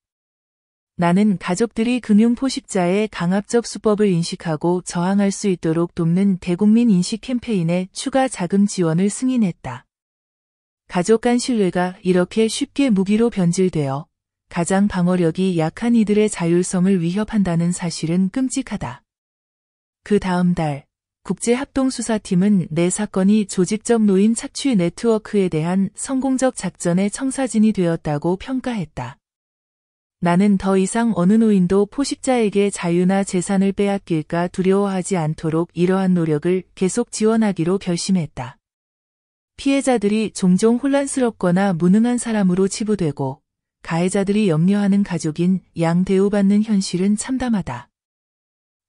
나는 가족들이 금융 포식자의 강압적 수법을 인식하고 저항할 수 있도록 돕는 대국민 인식 캠페인에 추가 자금 지원을 승인했다. 가족 간 신뢰가 이렇게 쉽게 무기로 변질되어 가장 방어력이 약한 이들의 자율성을 위협한다는 사실은 끔찍하다. 그 다음 달, 국제합동수사팀은 내 사건이 조직적 노인 착취 네트워크에 대한 성공적 작전의 청사진이 되었다고 평가했다. 나는 더 이상 어느 노인도 포식자에게 자유나 재산을 빼앗길까 두려워하지 않도록 이러한 노력을 계속 지원하기로 결심했다. 피해자들이 종종 혼란스럽거나 무능한 사람으로 치부되고 가해자들이 염려하는 가족인 양 대우받는 현실은 참담하다.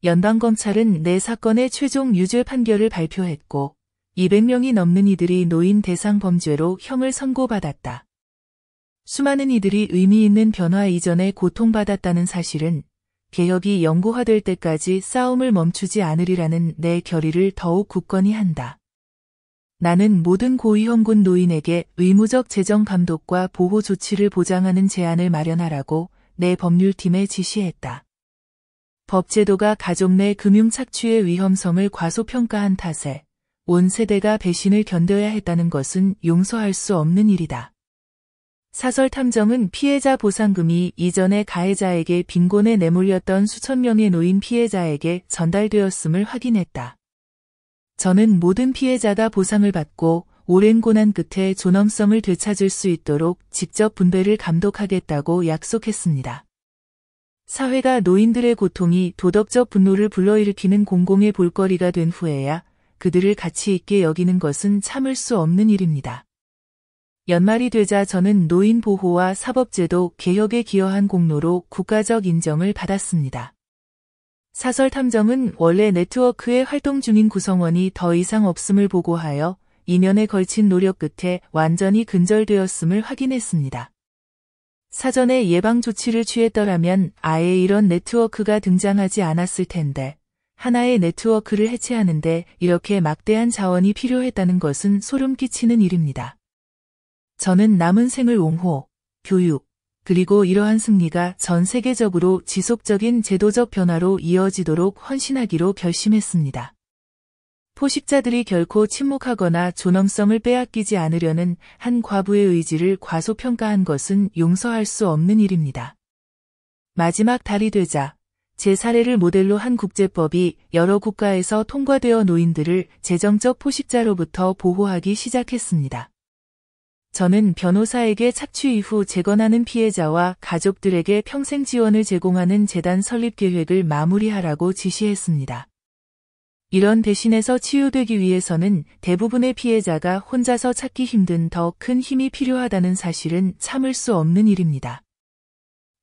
연방검찰은 내 사건의 최종 유죄 판결을 발표했고 200명이 넘는 이들이 노인 대상 범죄로 형을 선고받았다. 수많은 이들이 의미 있는 변화 이전에 고통받았다는 사실은 개혁이 영구화될 때까지 싸움을 멈추지 않으리라는 내 결의를 더욱 굳건히 한다. 나는 모든 고위험군 노인에게 의무적 재정 감독과 보호 조치를 보장하는 제안을 마련하라고 내 법률팀에 지시했다. 법제도가 가족 내 금융 착취의 위험성을 과소평가한 탓에 온 세대가 배신을 견뎌야 했다는 것은 용서할 수 없는 일이다. 사설 탐정은 피해자 보상금이 이전에 가해자에게 빈곤에 내몰렸던 수천 명의 노인 피해자에게 전달되었음을 확인했다. 저는 모든 피해자가 보상을 받고 오랜 고난 끝에 존엄성을 되찾을 수 있도록 직접 분배를 감독하겠다고 약속했습니다. 사회가 노인들의 고통이 도덕적 분노를 불러일으키는 공공의 볼거리가 된 후에야 그들을 가치 있게 여기는 것은 참을 수 없는 일입니다. 연말이 되자 저는 노인 보호와 사법제도 개혁에 기여한 공로로 국가적 인정을 받았습니다. 사설 탐정은 원래 네트워크에 활동 중인 구성원이 더 이상 없음을 보고하여 2년에 걸친 노력 끝에 완전히 근절되었음을 확인했습니다. 사전에 예방 조치를 취했더라면 아예 이런 네트워크가 등장하지 않았을 텐데 하나의 네트워크를 해체하는데 이렇게 막대한 자원이 필요했다는 것은 소름 끼치는 일입니다. 저는 남은 생을 옹호, 교육, 그리고 이러한 승리가 전 세계적으로 지속적인 제도적 변화로 이어지도록 헌신하기로 결심했습니다. 포식자들이 결코 침묵하거나 존엄성을 빼앗기지 않으려는 한 과부의 의지를 과소평가한 것은 용서할 수 없는 일입니다. 마지막 달이 되자 제 사례를 모델로 한 국제법이 여러 국가에서 통과되어 노인들을 재정적 포식자로부터 보호하기 시작했습니다. 저는 변호사에게 착취 이후 재건하는 피해자와 가족들에게 평생 지원을 제공하는 재단 설립 계획을 마무리하라고 지시했습니다. 이런 대신에서 치유되기 위해서는 대부분의 피해자가 혼자서 찾기 힘든 더 큰 힘이 필요하다는 사실은 참을 수 없는 일입니다.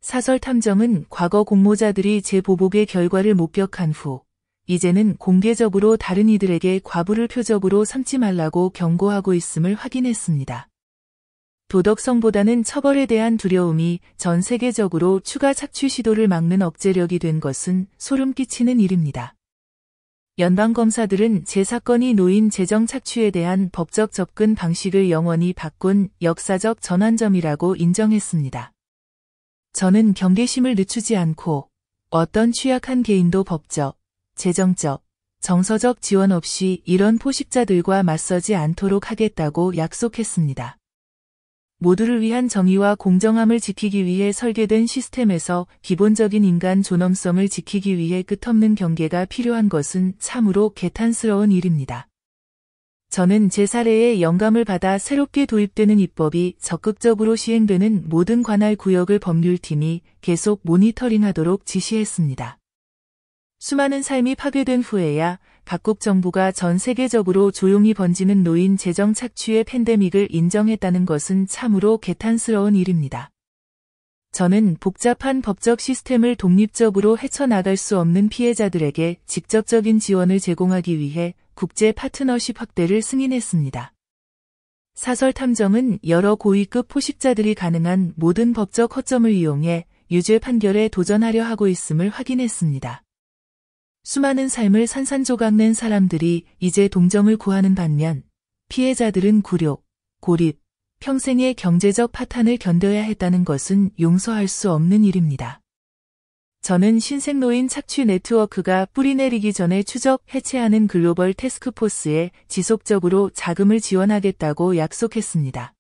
사설 탐정은 과거 공모자들이 제 보복의 결과를 목격한 후 이제는 공개적으로 다른 이들에게 과부를 표적으로 삼지 말라고 경고하고 있음을 확인했습니다. 도덕성보다는 처벌에 대한 두려움이 전 세계적으로 추가 착취 시도를 막는 억제력이 된 것은 소름 끼치는 일입니다. 연방검사들은 제 사건이 노인 재정 착취에 대한 법적 접근 방식을 영원히 바꾼 역사적 전환점이라고 인정했습니다. 저는 경계심을 늦추지 않고 어떤 취약한 개인도 법적, 재정적, 정서적 지원 없이 이런 포식자들과 맞서지 않도록 하겠다고 약속했습니다. 모두를 위한 정의와 공정함을 지키기 위해 설계된 시스템에서 기본적인 인간 존엄성을 지키기 위해 끝없는 경계가 필요한 것은 참으로 개탄스러운 일입니다. 저는 제 사례에 영감을 받아 새롭게 도입되는 입법이 적극적으로 시행되는 모든 관할 구역을 법률팀이 계속 모니터링하도록 지시했습니다. 수많은 삶이 파괴된 후에야 각국 정부가 전 세계적으로 조용히 번지는 노인 재정 착취의 팬데믹을 인정했다는 것은 참으로 개탄스러운 일입니다. 저는 복잡한 법적 시스템을 독립적으로 헤쳐나갈 수 없는 피해자들에게 직접적인 지원을 제공하기 위해 국제 파트너십 확대를 승인했습니다. 사설 탐정은 여러 고위급 포식자들이 가능한 모든 법적 허점을 이용해 유죄 판결에 도전하려 하고 있음을 확인했습니다. 수많은 삶을 산산조각 낸 사람들이 이제 동정을 구하는 반면 피해자들은 굴욕, 고립, 평생의 경제적 파탄을 견뎌야 했다는 것은 용서할 수 없는 일입니다. 저는 신생노인 착취 네트워크가 뿌리내리기 전에 추적, 해체하는 글로벌 태스크포스에 지속적으로 자금을 지원하겠다고 약속했습니다.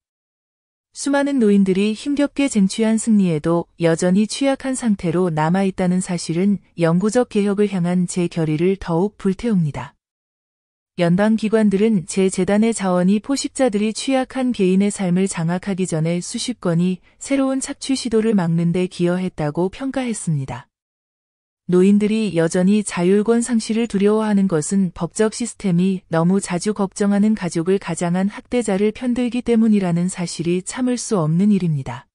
수많은 노인들이 힘겹게 쟁취한 승리에도 여전히 취약한 상태로 남아있다는 사실은 영구적 개혁을 향한 제 결의를 더욱 불태웁니다. 연방 기관들은 제 재단의 자원이 포식자들이 취약한 개인의 삶을 장악하기 전에 수십 건이 새로운 착취 시도를 막는 데 기여했다고 평가했습니다. 노인들이 여전히 자율권 상실을 두려워하는 것은 법적 시스템이 너무 자주 걱정하는 가족을 가장한 학대자를 편들기 때문이라는 사실이 참을 수 없는 일입니다.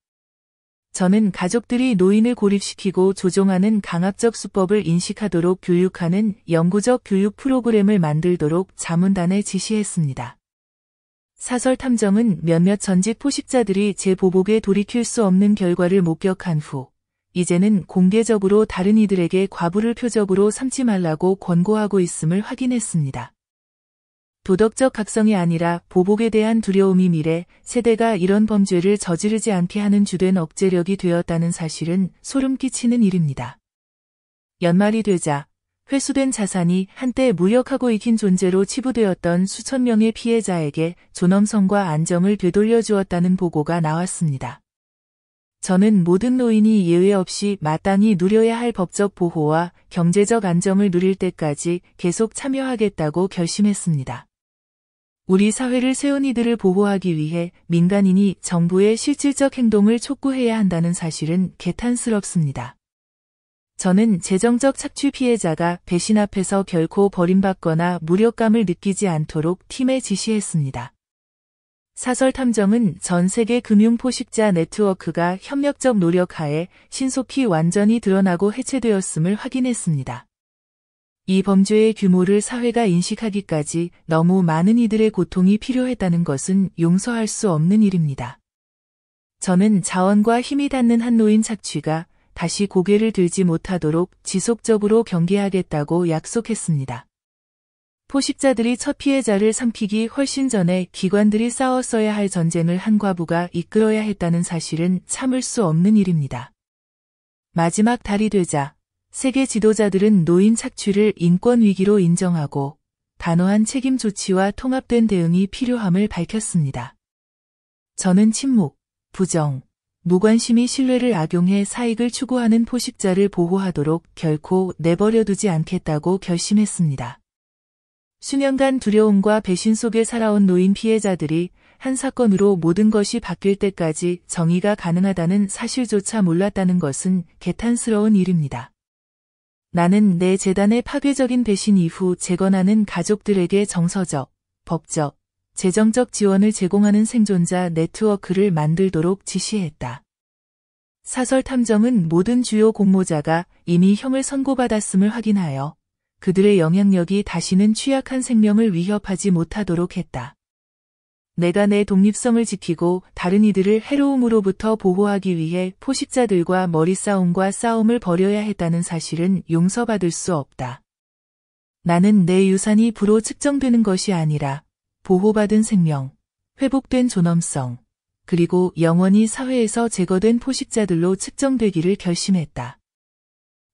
저는 가족들이 노인을 고립시키고 조종하는 강압적 수법을 인식하도록 교육하는 영구적 교육 프로그램을 만들도록 자문단에 지시했습니다. 사설 탐정은 몇몇 전직 포식자들이 재보복에 돌이킬 수 없는 결과를 목격한 후 이제는 공개적으로 다른 이들에게 과부를 표적으로 삼지 말라고 권고하고 있음을 확인했습니다. 도덕적 각성이 아니라 보복에 대한 두려움이 미래 세대가 이런 범죄를 저지르지 않게 하는 주된 억제력이 되었다는 사실은 소름 끼치는 일입니다. 연말이 되자 회수된 자산이 한때 무력하고 익힌 존재로 치부되었던 수천 명의 피해자에게 존엄성과 안정을 되돌려 주었다는 보고가 나왔습니다. 저는 모든 노인이 예외 없이 마땅히 누려야 할 법적 보호와 경제적 안정을 누릴 때까지 계속 참여하겠다고 결심했습니다. 우리 사회를 세운 이들을 보호하기 위해 민간인이 정부의 실질적 행동을 촉구해야 한다는 사실은 개탄스럽습니다. 저는 재정적 착취 피해자가 배신 앞에서 결코 버림받거나 무력감을 느끼지 않도록 팀에 지시했습니다. 사설 탐정은 전 세계 금융 포식자 네트워크가 협력적 노력하에 신속히 완전히 드러나고 해체되었음을 확인했습니다. 이 범죄의 규모를 사회가 인식하기까지 너무 많은 이들의 고통이 필요했다는 것은 용서할 수 없는 일입니다. 저는 자원과 힘이 닿는 한 노인 착취가 다시 고개를 들지 못하도록 지속적으로 경계하겠다고 약속했습니다. 포식자들이 첫 피해자를 삼키기 훨씬 전에 기관들이 싸웠어야 할 전쟁을 한 과부가 이끌어야 했다는 사실은 참을 수 없는 일입니다. 마지막 달이 되자 세계 지도자들은 노인 착취를 인권 위기로 인정하고 단호한 책임 조치와 통합된 대응이 필요함을 밝혔습니다. 저는 침묵, 부정, 무관심이 신뢰를 악용해 사익을 추구하는 포식자를 보호하도록 결코 내버려두지 않겠다고 결심했습니다. 수년간 두려움과 배신 속에 살아온 노인 피해자들이 한 사건으로 모든 것이 바뀔 때까지 정의가 가능하다는 사실조차 몰랐다는 것은 개탄스러운 일입니다. 나는 내 재단의 파괴적인 배신 이후 재건하는 가족들에게 정서적, 법적, 재정적 지원을 제공하는 생존자 네트워크를 만들도록 지시했다. 사설 탐정은 모든 주요 공모자가 이미 형을 선고받았음을 확인하여 그들의 영향력이 다시는 취약한 생명을 위협하지 못하도록 했다. 내가 내 독립성을 지키고 다른 이들을 해로움으로부터 보호하기 위해 포식자들과 머리싸움과 싸움을 벌여야 했다는 사실은 용서받을 수 없다. 나는 내 유산이 부로 측정되는 것이 아니라 보호받은 생명, 회복된 존엄성, 그리고 영원히 사회에서 제거된 포식자들로 측정되기를 결심했다.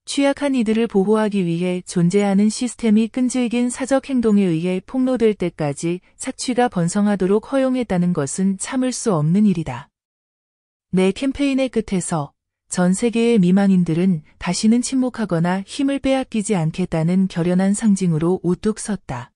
취약한 이들을 보호하기 위해 존재하는 시스템이 끈질긴 사적 행동에 의해 폭로될 때까지 착취가 번성하도록 허용했다는 것은 참을 수 없는 일이다. 내 캠페인의 끝에서 전 세계의 미망인들은 다시는 침묵하거나 힘을 빼앗기지 않겠다는 결연한 상징으로 우뚝 섰다.